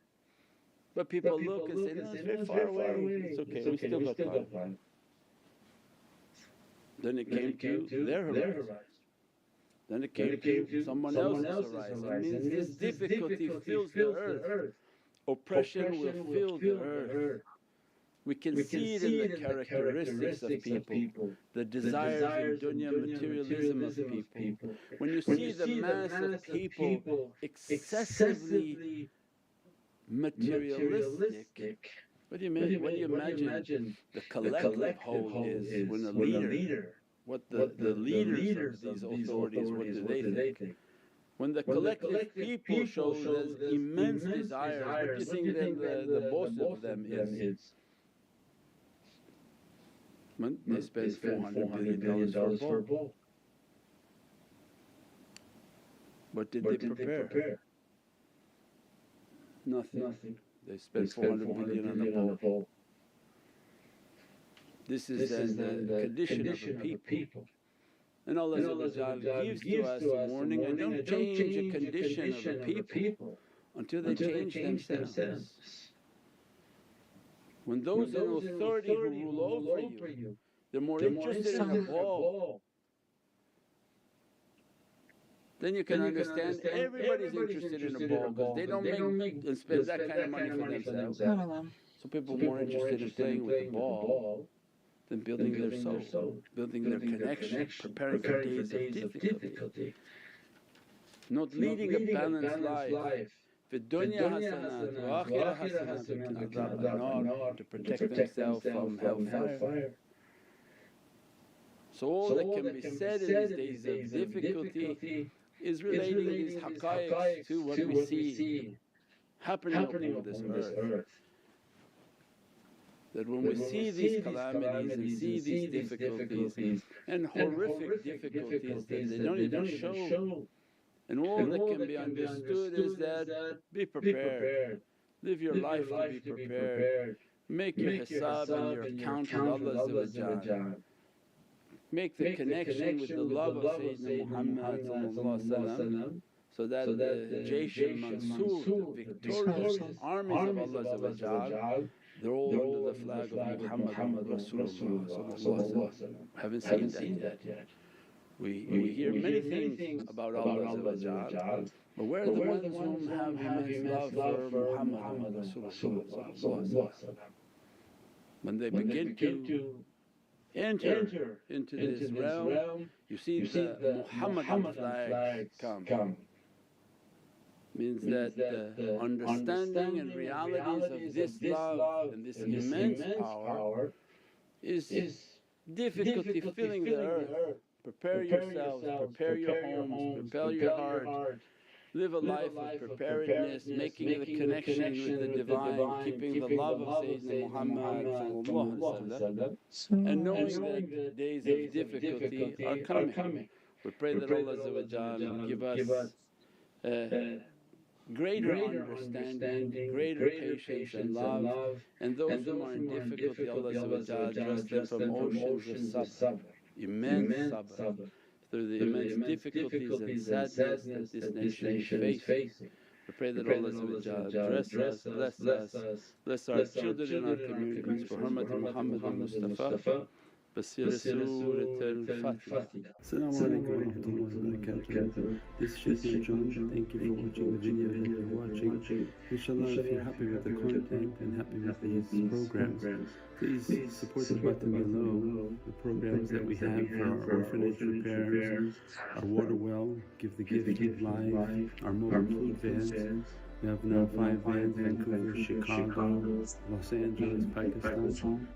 But people look and say, no, it's very far away, it's okay, we still got time. Then it came to their horizon. Then it came to someone else's horizon. It means this difficulty fills the earth. Oppression will fill the earth. We can see it in the characteristics of people, the desires in dunya materialism of people. When you see the mass of people excessively materialistic, what do you imagine the collective whole is when a leader, what the leaders of these authorities, what do they think? When the collective people shows as immense desires, what do you think then the boss of them is? When they spend $400 billion for a ball. What did they prepare? Nothing. They spent 400 billion on a ball. This is then the condition of the people. And Allah gives to us a warning, and don't change the condition of the people until they change themselves. When those in authority who rule over you, they're more interested in a ball, then you can understand everybody's interested in a ball because they don't make and spend that kind of money for themselves. So people are more interested in playing with the ball than building their soul, building their connection, preparing for days of difficulty. Not leading a balanced life. في الدنيا حسنات وآخرة حسنات وقنا عذاب النار, to protect themselves from hellfire. So all that can be said in these days of difficulty is relating these haqqaiqs to what we see happening upon this earth. That when we see these calamities and see these difficulties and horrific difficulties that they don't even show, and all that can be understood is that be prepared, live your life to be prepared, make your hisab and your account with Allah, make the connection with the love of Sayyidina Muhammad, so that the Jaysh al-Mansur, the victorious armies of Allah, they're all under the flag of Muhammadan Rasulullah. Haven't seen that yet. We hear many things about Allah, but we're the ones who have immense love for Muhammadan Rasulullah. When they begin to enter into this realm, you see the Muhammadan flag come. Means that the understanding and realities of this love and this immense power is difficulty filling the earth. Prepare yourselves, prepare your homes, prepare your heart, live a life of preparedness, making the connection with the Divine, keeping the love of Sayyidina Muhammad, and knowing that days of difficulty are coming. We pray that Allah give us greater understanding, greater patience and love, and those who are in difficulty, Allah dress them from oceans of sabr, immense sabr, through the immense difficulties and sadness that this nation is facing. We pray that Allah dress us, bless us, bless our children and our communities. For Hurmat Muhammadan Mustafa, بصير سورة الفاتحة. Assalamu alaikum wa rahmatullahi wa barakatuh. This is Sheikh John. Thank you for watching the video that you're watching. Inshallah, if you're happy with the content and happy with these programs, please support the button below. The programs that we have for our orphanage repairs, our water well, Give the Gift of Life, our mobile food vans. We have now 5 vans: Vancouver, Chicago, Los Angeles, Pakistan.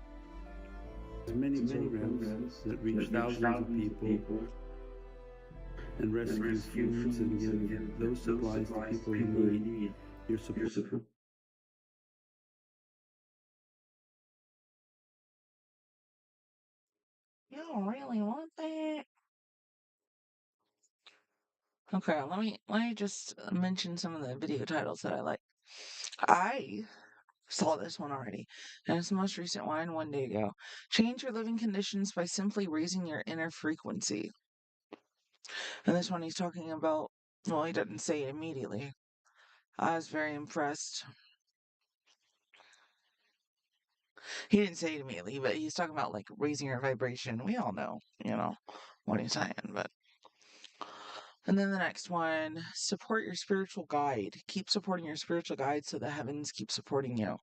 There's many programs that reach thousands of people and rescue foods and give those supplies to people who need your support. You don't really want that? Okay, let me just mention some of the video titles that I like. I saw this one already, and it's the most recent one 1 day ago. Change your living conditions by simply raising your inner frequency. And this one he's talking about, well, he doesn't say it immediately. I was very impressed. He didn't say it immediately, but he's talking about like raising your vibration. We all know, what he's saying, but. And then the next one, support your spiritual guide. Keep supporting your spiritual guide so the heavens keep supporting you.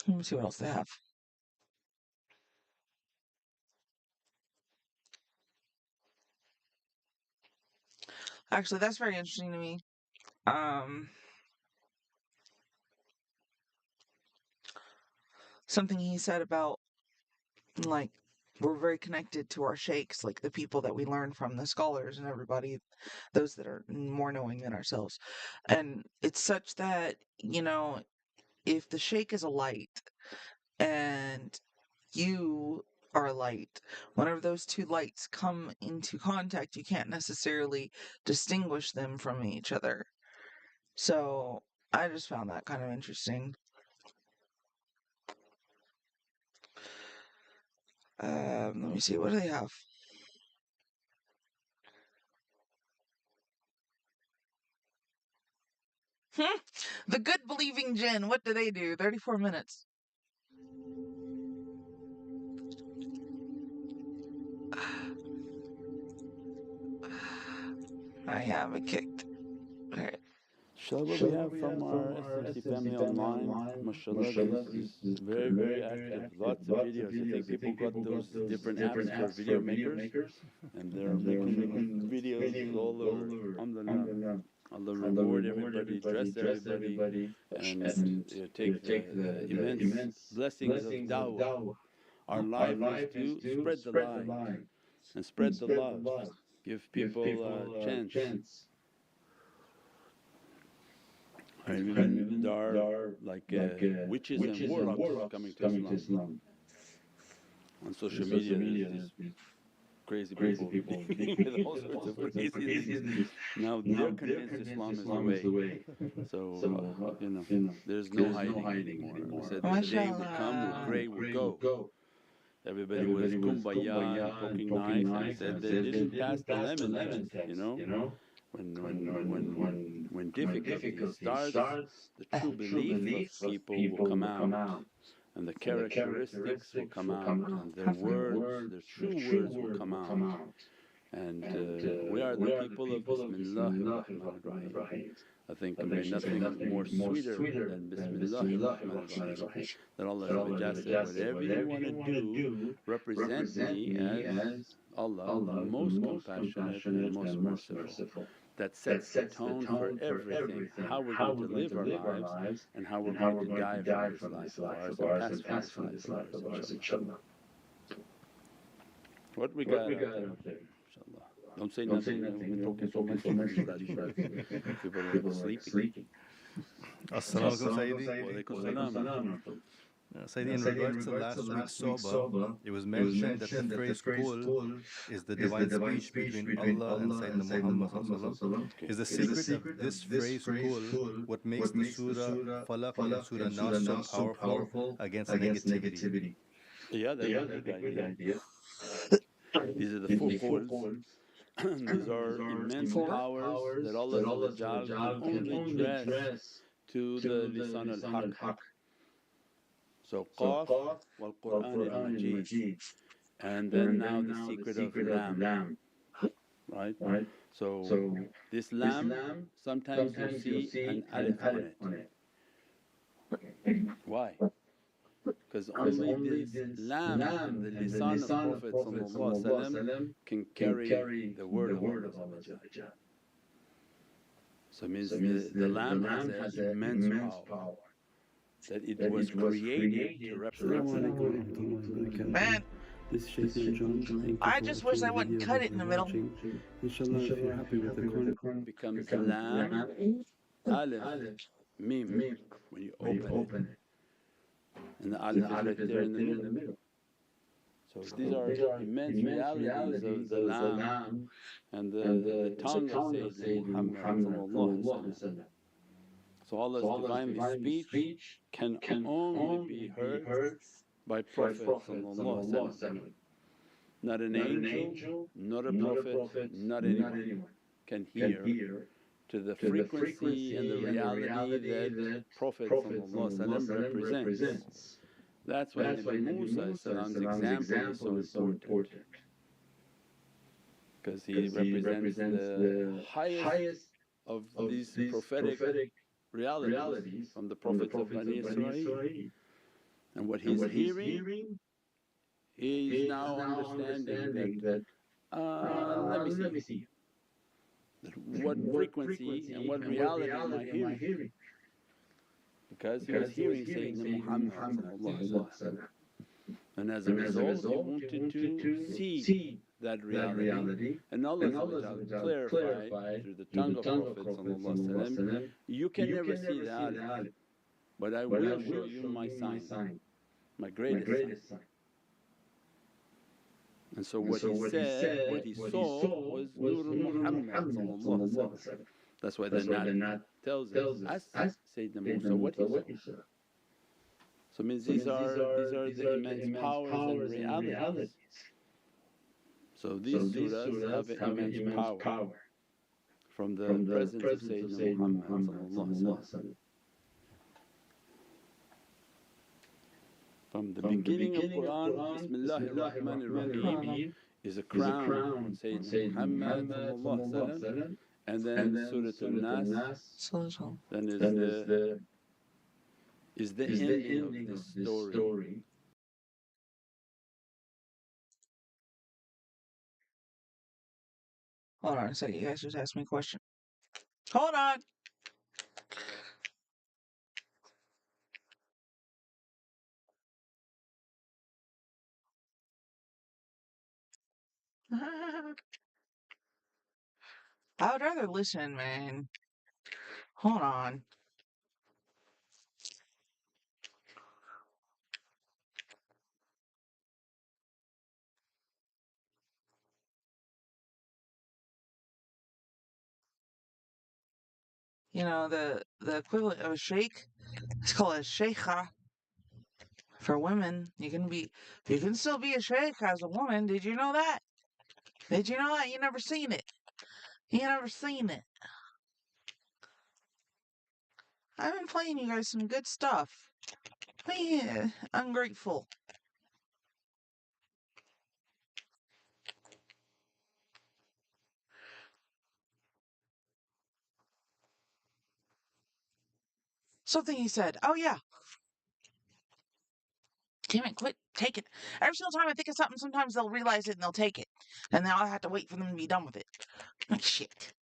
Let me see what else they have. Actually, that's very interesting to me. Something he said about like we're very connected to our sheikhs, like the people that we learn from, the scholars and everybody, those that are more knowing than ourselves. And it's such that, if the sheikh is a light and you are a light, whenever those two lights come into contact, you can't necessarily distinguish them from each other. So I just found that kind of interesting. Let me see, what do they have? The good believing jinn, what do they do? 34 minutes. I have it kicked. Alright. Inshallah, what we have from our SMC family online, mashallah, is very, very active. Lots of videos. I think people got those different apps for video makers and they're making videos all over. Alhamdulillah. Allah reward everybody, dress everybody, and take the immense blessings of da'wah. Our life is to spread the light and spread the love, give people a chance. And even there are like witches and warlocks coming to Islam. On social media there's these crazy people dealing with all sorts of craziness. Now they're convinced Islam is the way. So there's no hiding anymore. I said the day will come where grey will go. Everybody was kumbaya and poking knife, and I said they didn't pass the lemon test, When difficulty starts, the true belief of people will come out and the characteristics will come out and their words, their true words will come out. And we are the people of Bismillahir Rahmanir Rahim. I think there may nothing more sweeter than Bismillahir Rahmanir Rahim. That Allah said, whatever you want to do, represent me as Allah, the most compassionate and most merciful. That sets the tone for everything, how we're going to live our lives and how we're going to die from this life of ours and pass from this life of ours, inshaAllah. What we got out there, inshaAllah. Don't say nothing, we've been talking so much people are sleeping. As-salamu alaykum, Sayyidi. Wa alaikum salam. Sayyidi, in regards to last week's sohbah, it was mentioned that the phrase Qul is the divine speech between Allah and Sayyidina Muhammad. Is the secret of this phrase Qul what makes the Surah Falaq and Surah Nas so powerful against negativity? Yeah, that's a big idea. These are the four quls. These are immense powers that Allah can only dress to the lisan al-haq. So Qaf wal Quran al Majid. And then now the secret of Lam, right? So this Lam, sometimes you'll see an alif on it. Why? Because only this Lam in the lisan of Prophet can carry the word of Allah. So it means the Lam has an immense power, that it was created to represent. Assalamu Man, alaikum warahmatullahi wabarakatuh. This is Shaykh John. Thank you I for just wish watching I the wouldn't video cut that it in you're the middle. watching. Inshallah, if you're happy with the content, becomes Lam, Alif, Mim when you open it, and the Alif is right there in the middle. So these are immense realities of the Lam and the tongue of Sayyidina Muhammad. So Allah's Divinely speech can only be heard by Prophet, not an angel, not a prophet, not anyone can hear to the frequency and the reality that Prophet represents. That's why Nabi Musa's example is so important, because he represents the highest of these prophetic realities from the Prophets of Bani Israel. And what he's hearing, he's now understanding that, let me see, that what frequency and what reality am I hearing? Because he was hearing Sayyidina Muhammad, and as a result he wanted to see that reality, and Allah clarified through the tongue of Prophet, you can never see the alif, but I will show you my sign, my greatest sign. And so what he said, what he saw was Nurul Muhammad. That's why the Nat tells us, ask Sayyidina Musa what he saw. So means these are the immense powers and realities. So these surahs have an immense power from the presence of Sayyidina Muhammad. From the beginning of Qur'an, Bismillahir Rahmanir Rahim is a crown on Sayyidina Muhammad, and then Surah Al-Nas then is the ending of this story. Hold on a second, you guys just asked me a question. Hold on. I would rather listen, man. Hold on. You know, the equivalent of a sheikh, it's called a sheikha for women. You can still be a sheikh as a woman. Did you know that? Did you know that? You never seen it. You never seen it. I've been playing you guys some good stuff. Yeah, ungrateful. Something he said. Oh yeah. Damn it, quit. Take it. Every single time I think of something, sometimes they'll realize it and they'll take it. And then I'll have to wait for them to be done with it. Shit.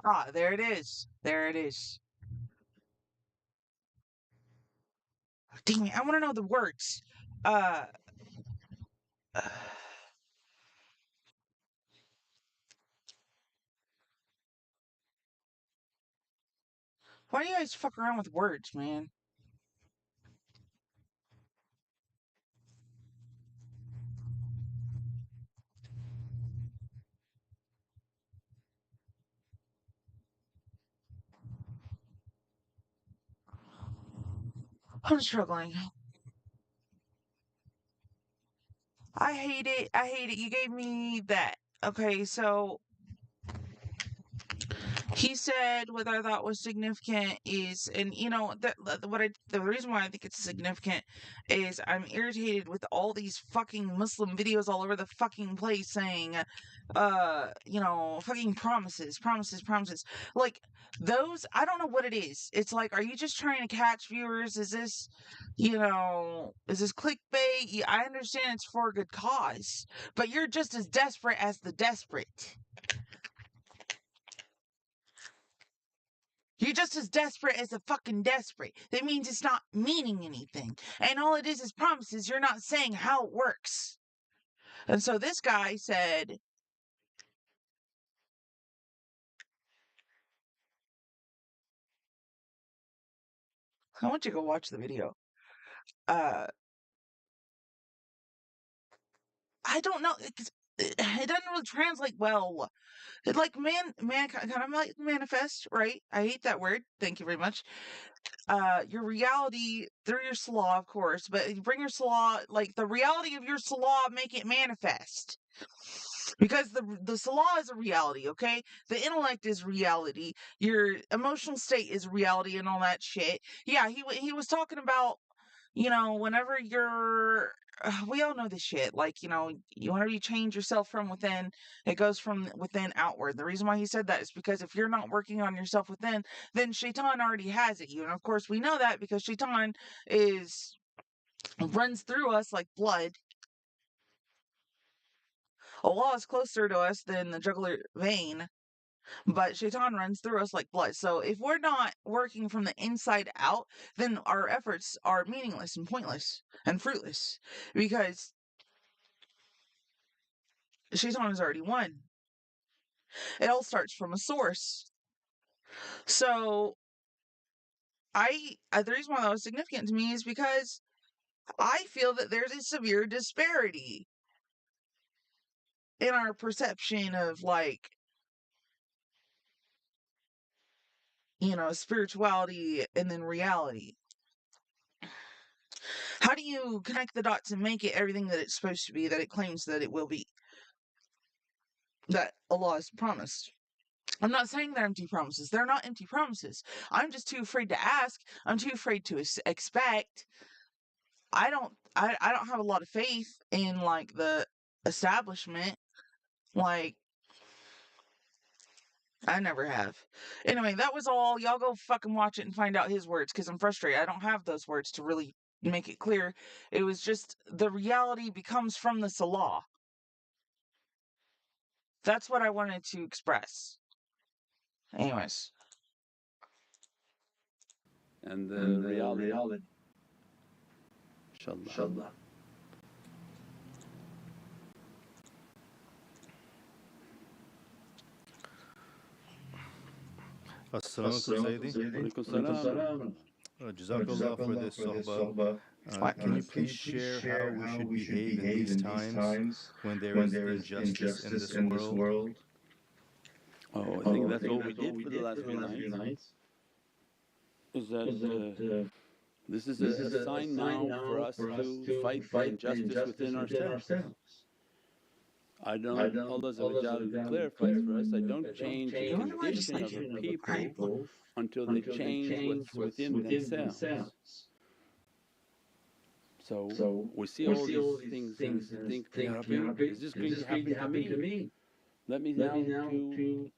Ah, there it is. There it is. Dang it, I want to know the words. Uh, Why do you guys fuck around with words, man? I'm struggling. I hate it. I hate it. You gave me that. Okay, so he said what I thought was significant is, and you know, the reason why I think it's significant is I'm irritated with all these fucking Muslim videos all over the fucking place saying, you know, fucking promises, promises, promises. Like those, I don't know what it is. It's like, are you just trying to catch viewers? Is this, you know, is this clickbait? Yeah, I understand it's for a good cause, but you're just as desperate as the desperate. You're just as desperate as the fucking desperate. That means it's not meaning anything. And all it is promises. You're not saying how it works. And so this guy said, I want you to go watch the video. Uh, I don't know. It doesn't really translate well. Like man, kind of like manifest, right? I hate that word. Thank you very much. Your reality through your salah, of course, but you bring your salah, like the reality of your salah, make it manifest. Because the salah is a reality, okay? The intellect is reality. Your emotional state is reality, and all that shit. Yeah, he was talking about, you know, whenever you're we all know this shit. Like, you know, whenever you change yourself from within, it goes from within outward. The reason why he said that is because if you're not working on yourself within, then shaitan already has it. You, and of course we know that because shaitan is runs through us like blood. Allah is closer to us than the jugular vein, but shaitan runs through us like blood. So if we're not working from the inside out, then our efforts are meaningless and pointless and fruitless because shaitan has already won. It all starts from a source. So the reason why that was significant to me is because I feel that there's a severe disparity in our perception of, like, you know, spirituality and then reality. How do you connect the dots and make it everything that it's supposed to be, that it claims that it will be, that Allah has promised? I'm not saying they're empty promises. They're not empty promises. I'm just too afraid to ask. I'm too afraid to expect. I don't have a lot of faith in, like, the establishment. Like, I never have. Anyway, that was all. Y'all go fucking watch it and find out his words, because I'm frustrated. I don't have those words to really make it clear. It was just the reality becomes from the salah. That's what I wanted to express. Anyways. And the reality, inshallah. Assalamu alaikum, Sayyidi. Walaikum salam. Jazakallah for this sohbah. Can you please share how we should behave in these times when there is injustice in this world? Oh, I think that's all we did for the last few nights. Is that this is a sign now for us to fight the injustice within ourselves. Allah clarifies for us, I don't change the condition of a people until they change what's within themselves. So we see all these things and think, Ya Rabbi, is this going to happen to me? Let me now to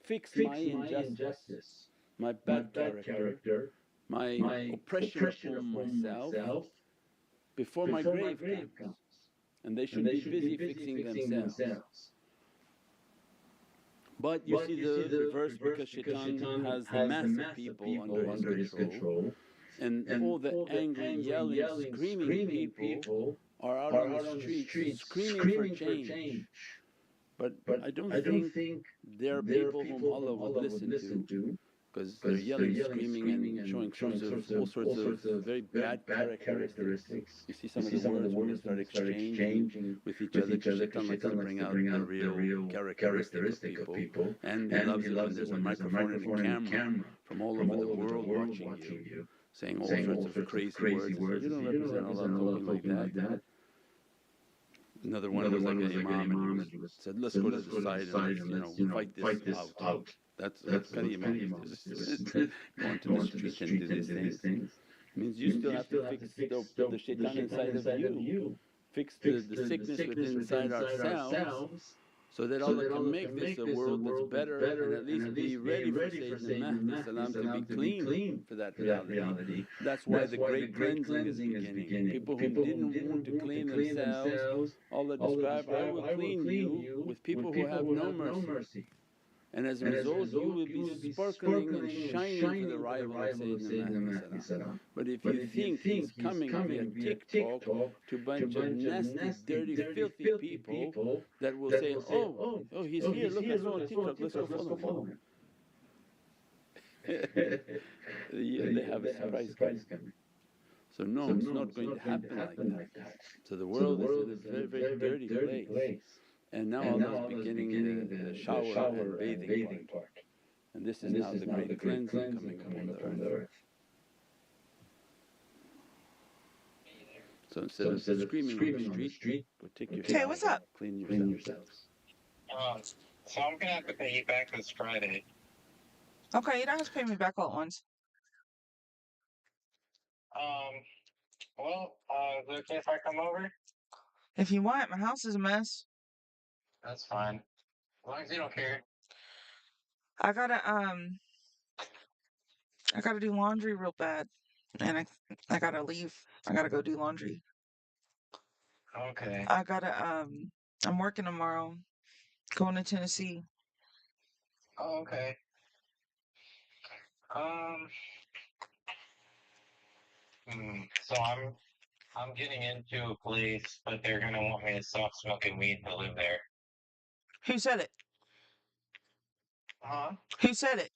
fix my injustice, my bad character, my oppression upon myself before my grave comes. And they should be busy fixing themselves. But you see the reverse, because shaitan has the mass of people under his control, and all the angry, yelling, screaming people are out on the streets screaming for change. But I don't think they're people whom Allah would listen to, because they're yelling, screaming, and showing sorts of all sorts of very bad characteristics. You see some of the words when they start exchanging with each other, because Shaitan likes to bring out the real characteristic of people, and he loves it when there's a microphone and a camera from all over the world watching you, saying all sorts of crazy words. He said, you don't represent Allah talking like that. Another one was like an imam, and he was said, let's go to the side and let's fight this out. That's what kind of imam is this? Go onto the street and do these things. Means you still have to fix the shaitan inside of you, fix the sickness within inside ourselves, so that Allah can make this a world that's better, and at least be ready for Sayyidina Mahdi salam to be clean for that reality. That's why the great cleansing is beginning. People who didn't want to clean themselves, Allah described, I will clean you with people who have no mercy. And as a result you will be sparkling and shining for the arrival of Sayyidina Mahdi salam. But if you think he's coming via TikTok to a bunch of nasty, dirty, filthy people that will say, oh he's here, look, I saw on TikTok, let's go follow him. They have a surprise coming. So no, it's not going to happen like that. So the world is in a very, very dirty place. And now Allah is beginning the shower and bathing part. And this is now the great cleansing coming upon the earth. So instead of screaming on the street, go take your shower, what's up? clean yourselves. So I'm gonna have to pay you back this Friday. Okay, you don't have to pay me back all at once. Well, is it okay if I come over? If you want, my house is a mess. That's fine. As long as you don't care. I gotta do laundry real bad, and I gotta leave. I gotta go do laundry. Okay. I'm working tomorrow, going to Tennessee. Oh, okay. So I'm getting into a place, but they're gonna want me to stop smoking weed to live there. Who said it? Huh? Who said it?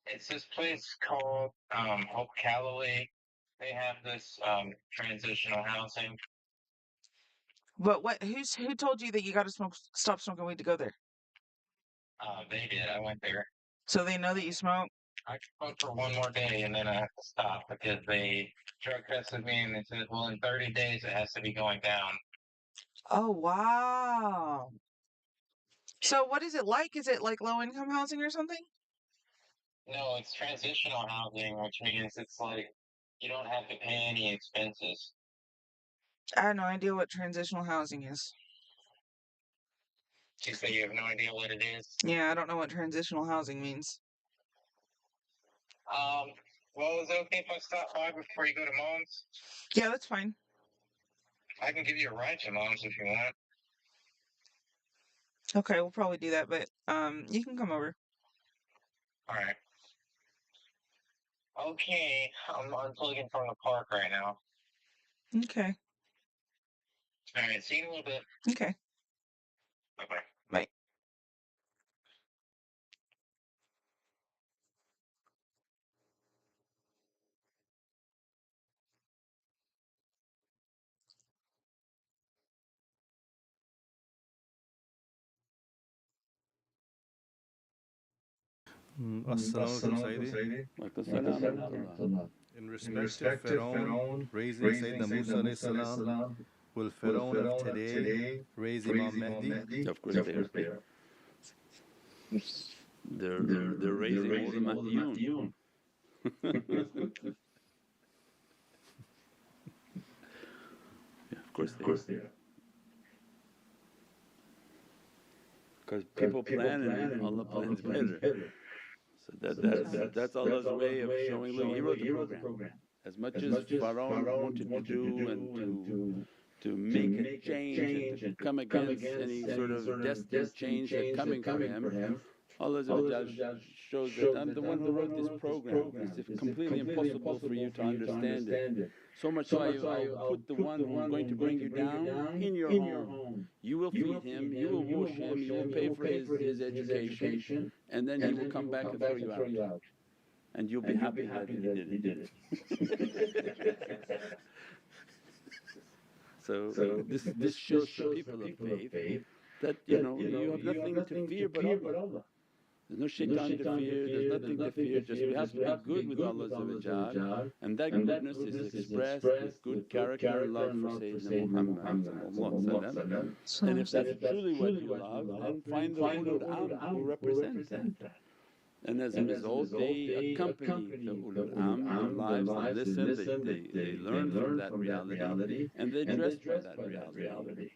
It's this place called Hope Callaway. They have this transitional housing. But who told you that you gotta stop smoking weed to go there? They did. I went there. So they know that you smoke? I smoked for one more day and then I have to stop because they drug tested me and they said, well, in 30 days it has to be going down. Oh wow. So what is it like? Is it like low income housing or something? No, it's transitional housing, which means it's like you don't have to pay any expenses. I have no idea what transitional housing is. You say you have no idea what it is? Yeah, I don't know what transitional housing means. Well, is it okay if I stop by before you go to Mom's? Yeah, that's fine. I can give you a ride to Mom's if you want. Okay, we'll probably do that, but you can come over. Alright. Okay, I'm unplugging from the park right now. Okay. Alright, see you in a little bit. Okay. Bye-bye. Bye. Assalamu alaikum, Sayyidi. In respect to Pharaoh raising Sayyidina Musa alayhi salam, will Pharaoh of today raise Imam Mahdi? Of course they are. They're raising all the Mahdiyun. Yeah, of course they are. Because people plan and Allah plans better. So that's Allah's way of showing, look, He wrote the program. As much as Pharaoh wanted to do and to make a change and to come against any sort of destined change that's coming for him, Allah shows that I'm the one who wrote this program. It's completely impossible for you to understand it. So much so I'll put the one who's going to bring you down in your home. You will feed him, you will wash him, you will pay for his education, and then he will come back and throw you out. And you'll be happy that he did it. So this shows the people of faith that you have nothing to fear but Allah. There's no shaitan to fear, there's nothing to fear, just we have to be good with Allah, and that goodness is expressed with good character and love for Sayyidina Muhammad. And if that's truly what you love, then find the ulul am who represent that. And as a result they accompany the ulul am in lives, they listen, they learn from that reality and they dress by that reality.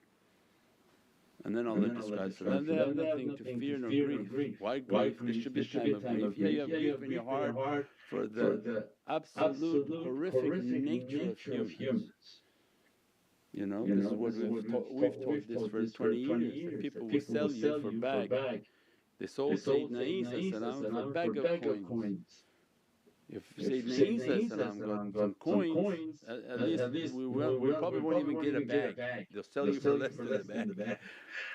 And then Allah describes for them, they have nothing to fear nor grief. Why grief? This should be a time of grief. Yeah, you have grief in your heart for the absolute horrific nature of humans. This is what we've taught this for 20 years, that people will sell you for bag. They sold Sayyidina Isa for a bag of coins. If Sayyidina Isa got some coins, at least we probably won't even get a bag, they'll sell you for less than a bag.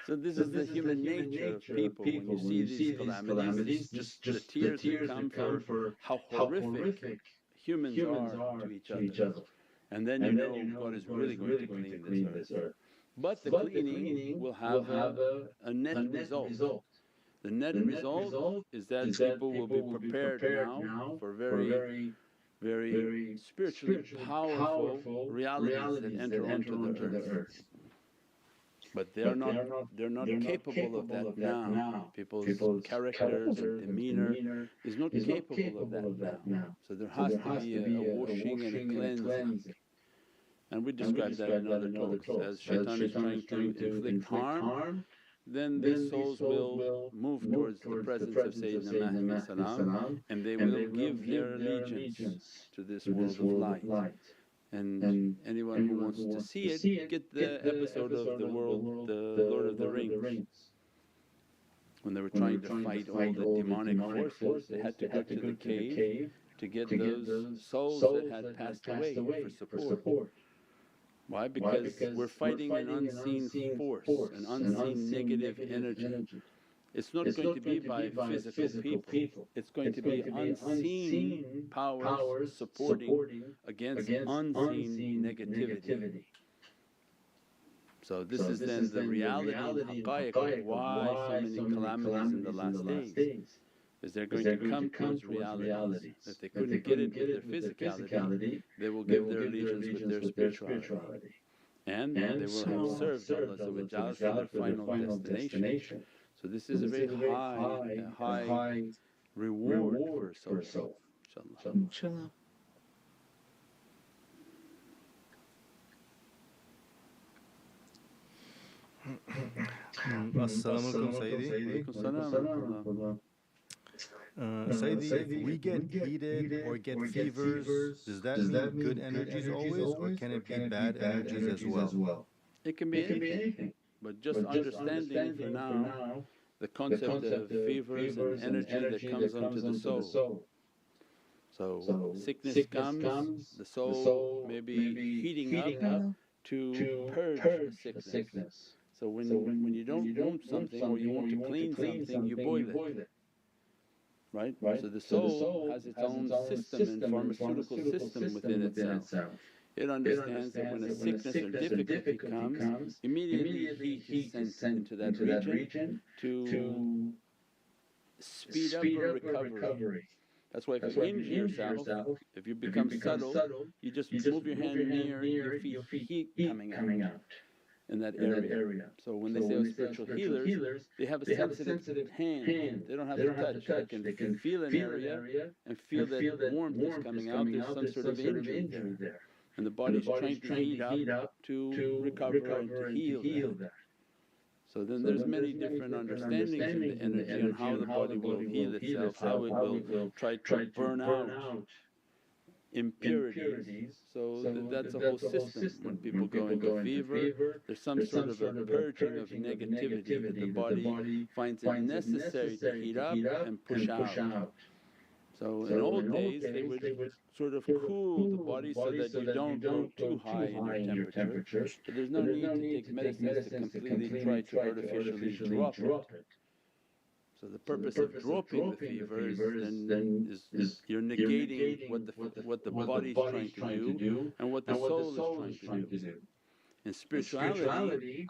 So this is the human nature of people. When you see these calamities, just the tears that come for how horrific humans are to each other. And then God is really going to clean this earth. But the cleaning will have a net result. The net result is that people will be prepared now for very spiritually powerful realities that enter onto the earth. But they're not capable of that now. People's characters and demeanor is not capable of that now. So there has to be a washing and a cleansing. And we describe that in other talks. As shaitan is trying to inflict harm, then these souls will move towards the presence of Sayyidina Mahdi and they will give their allegiance to this world of light. And anyone who wants to see it, get the episode of the Lord of the Rings. When they were trying to fight all the demonic forces, they had to go to the cave to get those souls that had passed away for support. Why? Because we're fighting an unseen force, an unseen negative energy. It's not going to be by physical people, it's going to be unseen powers supporting against unseen negativity. So this is then the reality and haqqaiq of why so many calamities in the last days. Is they're going to come towards realities. If they couldn't get it with their physicality, they will give their allegiance with their spirituality. And they will have served Allah for their final destination. So this is a very high reward for a soul, inshaAllah. Inshallah. As-salamu alaykum Sayyidi. Walaikum salam wa rahmatullah. Sayyidi, if we get heated or get fevers, does that mean good energies always, or can it be bad energies as well? It can be anything, but just understanding for now the concept of fevers and energy that comes onto the soul. So sickness comes, the soul may be heating up to purge the sickness. So when you don't want something or you want to clean something, you boil it. Right? So the soul has its own system and pharmaceutical system within itself. It understands that when a sickness or difficulty comes, immediately heat is sent into that region to speed up a recovery. That's why if you injure yourself, if you become subtle, you just move your hand near, you feel heat coming out in that area. So when they say spiritual healers, they have a sensitive hand, they don't have to touch, they can feel an area and feel that warmth is coming out, there's some sort of injury there. And the body's trying to heat up to recover and to heal that. So then there's many different understandings in the energy on how the body will heal itself, how it will try to burn out impurities. So that's a whole system. When people go into fever, there's some sort of a purging of negativity that the body finds it necessary to heat up and push out. So in old days they would sort of cool the body so that you don't go too high in your temperature, but there's no need to take medicines to completely try to artificially drop it. So the purpose of dropping the fever is you're negating what the body's trying to do and what the soul is trying to do. In spirituality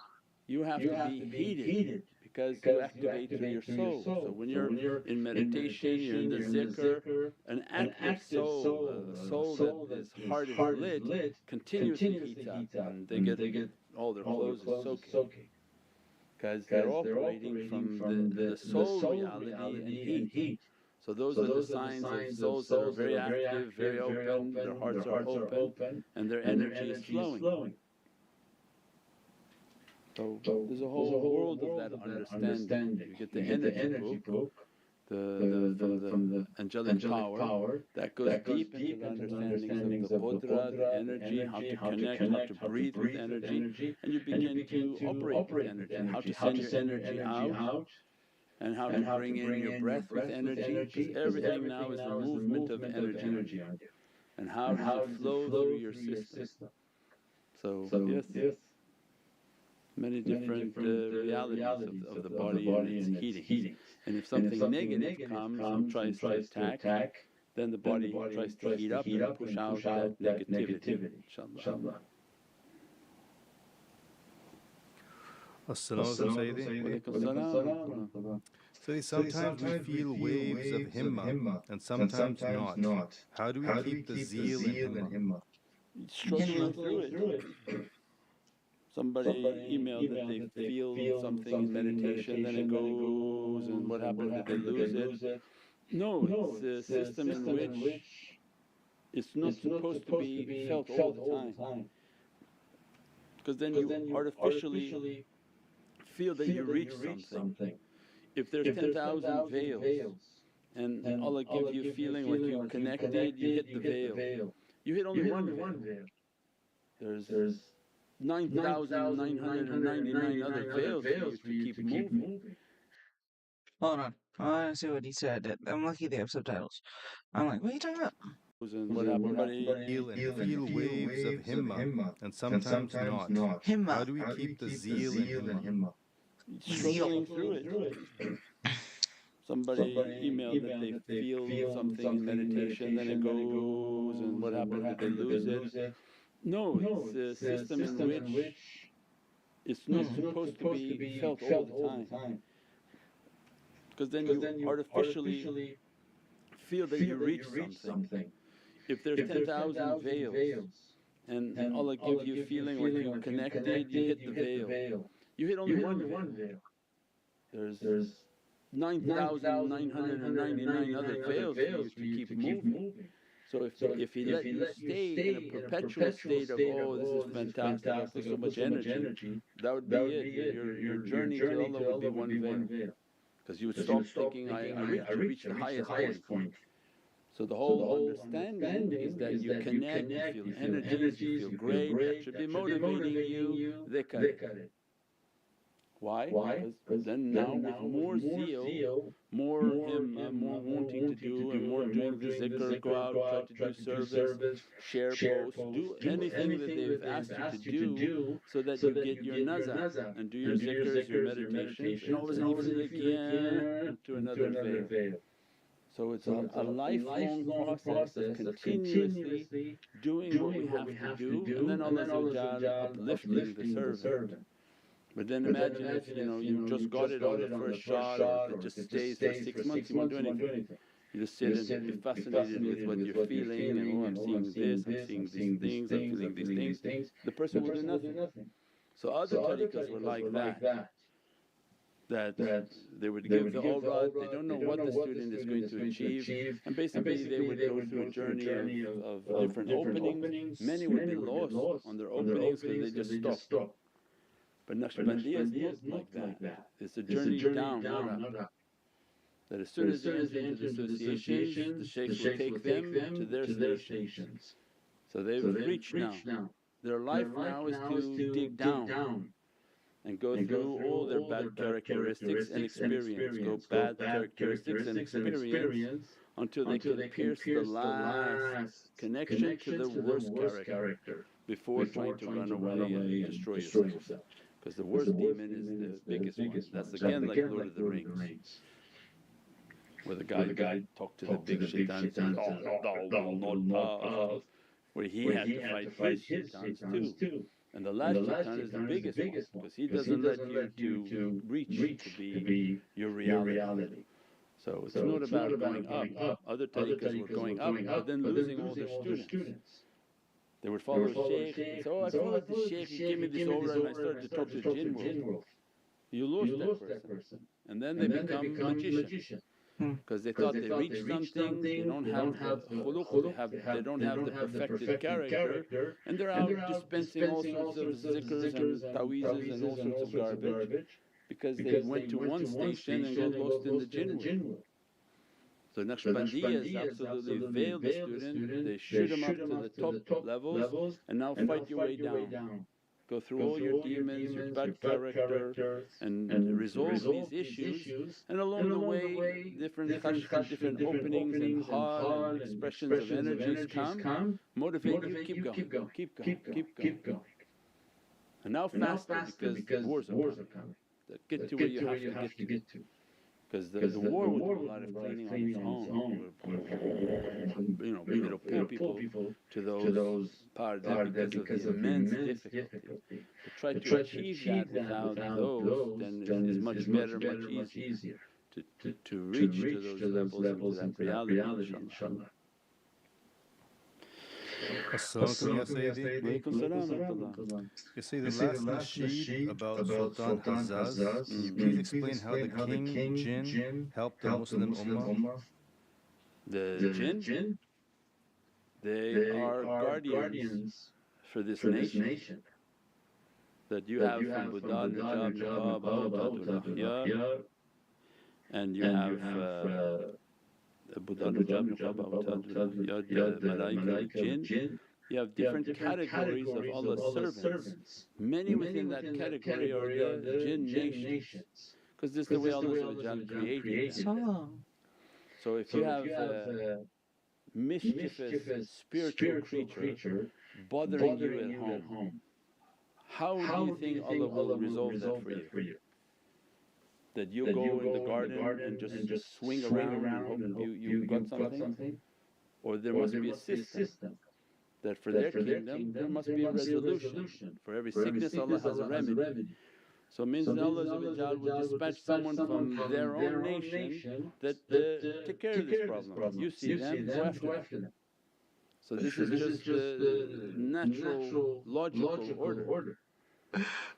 you have to be heated because you activate through your soul. So when you're in meditation, you're in the zikr, an active soul, a soul that his heart is lit, continuously heats up and they get all their clothes is soaking because they're operating from the soul reality and heat. So those are the signs of souls that are very active, very open, their hearts are open and their energy is flowing. So there's a whole world of that understanding. You get the energy book, from the angelic power that goes deep into the understandings of the qudra, the energy, how to connect, how to breathe with energy, and you begin to operate with energy, how to send your energy out and how to bring in your breath with energy, because everything now is a movement of energy on you. And how does it flow through your system? So yes, many different realities of the body and its heating. And if something negative comes and tries to attack, then the body tries to heat up and push out that negativity, inshaAllah. As-salamu alaykum, Sayyidi. Walaikum salam. Sayyidi, sometimes we feel waves of himma and sometimes not. How do we keep the zeal in himma? Struggling through it. Somebody emailed that they feel something in meditation, then it goes, and what happens? Did they lose it? No, it's a system in which it's not supposed to be felt all the time, because then you artificially feel that you reach something. If there's 10,000 veils and Allah gives you a feeling like you connected, you hit the veil. You hit only one veil. There's 9,999 other veils for you to keep moving. Hold on. I want to see what he said. I'm lucky they have subtitles. I'm like, what are you talking about? And what happened? Feel waves of himma and sometimes not. Himma. How do we keep the zeal in himma? Struggling through it. Somebody emailed that they feel something in meditation, then it goes, and what happens? Did they lose it? No, it's a system in which it's not supposed to be felt all the time, because then you artificially feel that you reach something. If there's 10,000 veils and Allah gives you a feeling like you connected, you hit the veil. You hit only one veil. There's 9,999 other veils for you to keep moving. So if He let you stay in a perpetual state of, oh, this is fantastic, I feel so much energy, that would be it. Your journey to Allah would be one veil. Because you would stop thinking, I reached the highest point. So the whole understanding is that you connect, you feel energies, you feel great, that should be motivating you, dhikr. Why? Because then now with more zeal, more himmah, more wanting to do and more doing the zikr, go out, try to do service, share posts, do anything that they've asked you to do so that you get your nazar and do your zikrs, your meditations, and all of a sudden you feel like, yeah, into another veil. So it's a lifelong process of continuously doing what we have to do, and then Allah uplifting the servant. But then imagine if you just got it on the first shot, or if it just stays for 6 months, you won't do anything. You just sit and be fascinated with what you're feeling, and oh, I'm seeing this, I'm seeing these things, I'm feeling these things. The person will do nothing. So other tariqas were like that they would give the awrad, they don't know what the student is going to achieve, and basically they would go through a journey of different openings. Many would be lost on their openings because they just stopped. But Naqshbandiya is not like that. It's a journey down, not up. that as soon as they enter into the associations, the shaykhs will take them to their stations. So they've reached now. Their life now is to dig down and go through all their bad characteristics and experience, go bad characteristics and experience until they can pierce the last connection to the worst character before trying to run away and destroy yourself. Because the worst demon is the biggest one. That's again like Lord of the Rings, where the guy talked to the big shaitan and said, "Oh, thou will not pass," where he had to fight his shaitans too. And the last shaitan is the biggest one because he doesn't let you to reach to be your reality. So it's not about going up. Other tariqas were going up but then losing all their students. They would follow a shaykh and say, "Oh, I followed this shaykh, he gave me this aura and I started to talk to jinn world." You lost that person. And then they become magicians because they thought they reached something, they don't have the khuluq, they don't have the perfected character, and they're out dispensing all sorts of zikrs and ta'weezes and all sorts of garbage because they went to one station and got lost in the jinn world. So Naqshbandiyas absolutely veil the student, they shoot him up to the top levels and now fight your way down. Go through all your demons, your bad character and resolve these issues, and along the way different kashf, different openings and hal and expressions of energies come, motivate you, keep going. And now faster because wars are coming. Get to where you have to get to. Because the war will do a lot of cleaning on its own. It'll pull people to those paradise because of the immense difficulty. To try to achieve that without those then is much better, much easier to reach to those levels into that reality, inshaAllah. As-salamu alaykum, Ya Sayyidi. Walaykum salam wa rahmatullah. You say the last nasheed about Sultan Azaz. Can you please explain how the king jinn helped the Muslim Ummah? The jinn? They are guardians for this nation. That you have from Buddha, Najab, Niqab, Awtadul Ahya, and you have Buddha, Najab, Niqab, Awtadul Ahya, Malaika, jinn. You have different categories of Allah's servants. Many within that category are the jinn nations, because this is the way Allah created them. So if you have a mischievous spiritual creature bothering you at home, how do you think Allah will resolve that for you? That you go in the garden and just swing around and hope you got something? Or there must be a system that for their kingdom there must be a resolution. For every sickness Allah has a remedy. So it means that Allah will dispatch someone from their own nation that take care of this problem. You see them, go after them. So this is just the natural, logical order.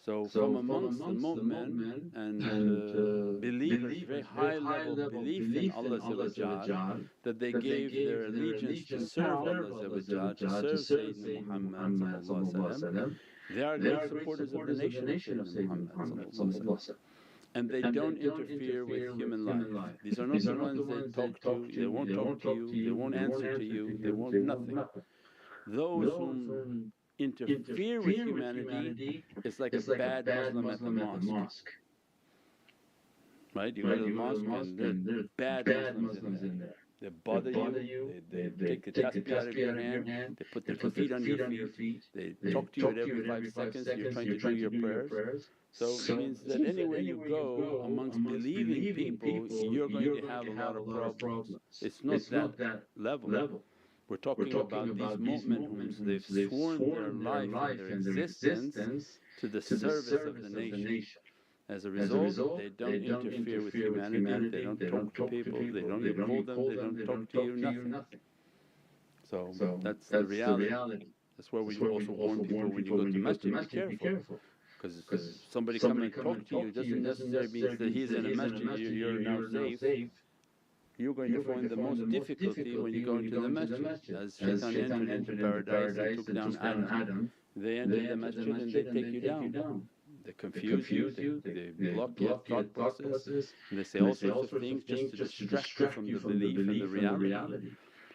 So from amongst the mu'min and believers, very high level belief in Allah that they gave their allegiance to serve Allah, to serve Sayyidina Muhammad, they are great supporters of the nation of Sayyidina Muhammad. And they don't interfere with human life. These are not the ones that talk to you, they won't talk to you, they won't answer to you, they won't nothing. Those whom interfere with humanity is like a bad Muslim at the mosque. Right? You go to the mosque and there's bad Muslims in there. They bother you, they take the tasbih out of your hand, they put their feet on your feet, they talk to you at every 5 seconds, you're trying to do your prayers. So it means that anywhere you go amongst believing people, you're going to have a lot of problems. It's not that level. We're talking about these mu'min whom they've sworn their life and their existence to the service of the nation. As a result, they don't interfere with humanity, they don't talk to people, they don't involve them, they don't talk to you, nothing. So that's the reality. That's why we also warn people when you go to masjid, be careful. Because somebody come and talk to you doesn't necessarily mean that he's in a masjid, you're now safe. You're going to find the most difficulty when you go into the masjid. As shaitan entered into paradise and took down Adam, they enter the masjid and they take you down. They confuse you, they block your thought process, and they say all sorts of things just to distract you from the belief and the reality.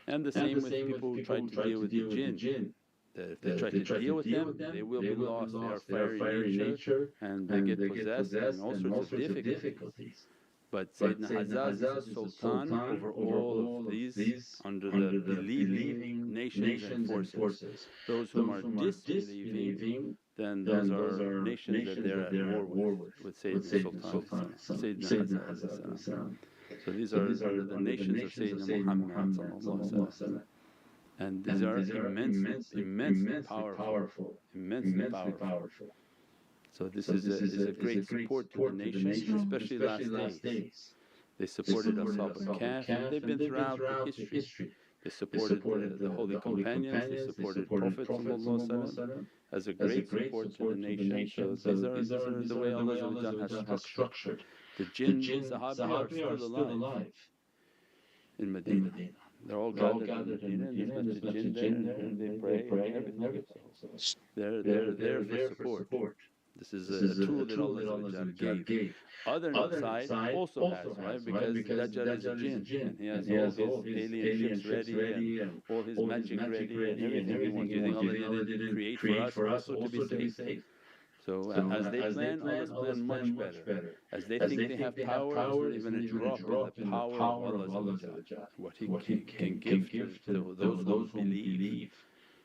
And the same with people who try to deal with the jinn, that if they try to deal with them, they will be lost. They are fiery nature and they get possessed and all sorts of difficulties. But Sayyidina Azaz is a sultan over all of these under the believing nations and forces. Those whom are disbelieving, then those are nations that they're at war with Sayyidina Sultan, Sayyidina Azaz. So these are under the nations of Sayyidina Muhammad, and these are immensely powerful, immensely powerful. So this is a great support to the nation, especially last days. They supported Ashab al-Kahf and they've been throughout the history. They supported the holy companions, they supported Prophet as a great support to the nation. So these are the way Allah has structured. The jinn Sahabi are still alive in Medina. They're all gathered in Medina and there's Masjid Jinn there and they pray and everything. So they're there for support. This is a tool that Allah gave. Other side also has, right? Because Dajjal is a jinn and he has all his alien ships ready and all his magic ready and everything he wants. Do you think Allah didn't create for us also to be safe? So as they plan, Allah's plan much better. As they think they have power, it's not even a drop in the power of Allah, what He can give to those who believe.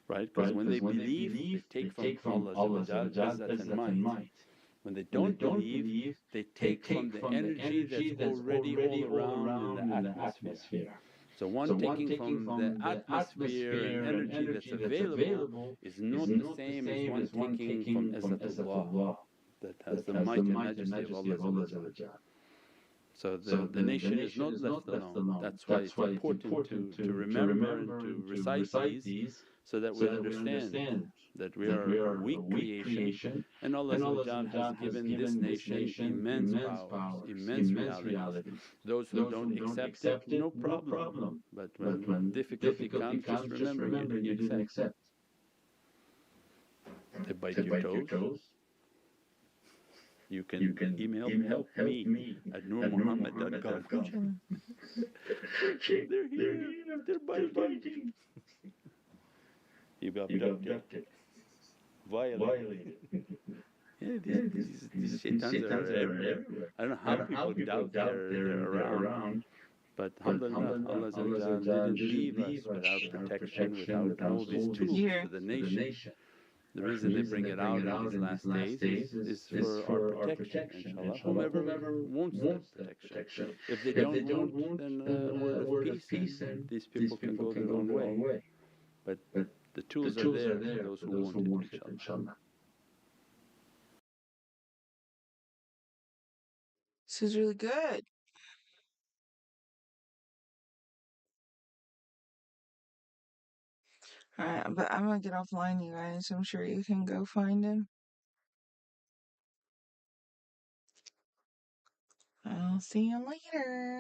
Right? Because when they believe, they take from Allah izzat and might. When they don't believe, they take from the energy that's already all around in the atmosphere. So one taking from the atmosphere and energy that's available is not the same as one taking from izzatullah that has the might and majesty of Allah. So the nation is not left alone. That's why it's important to remember and to recite these so that we understand that we are a weak creation and Allah has given this nation immense powers, immense realities. Those who don't accept it, no problem. But when difficulty comes, just remember you didn't accept. They bite your toes. You can email help me at nurmuhammad.com. They're here, they're biting. You got abducted, violated. Yeah, these shaitans are everywhere. I don't know how people doubt they're around. But alhamdulillah, Allah didn't leave us without protection, without all these tools for the nation. The reason they bring it out in these last days is for our protection, inshaAllah. Whomever wants that protection. If they don't want, then a word of peace and these people can go their own way. But the tools are there for those who want it, inshaAllah. This is really good. Alright, but I'm gonna get offline, you guys. I'm sure you can go find him. I'll see you later.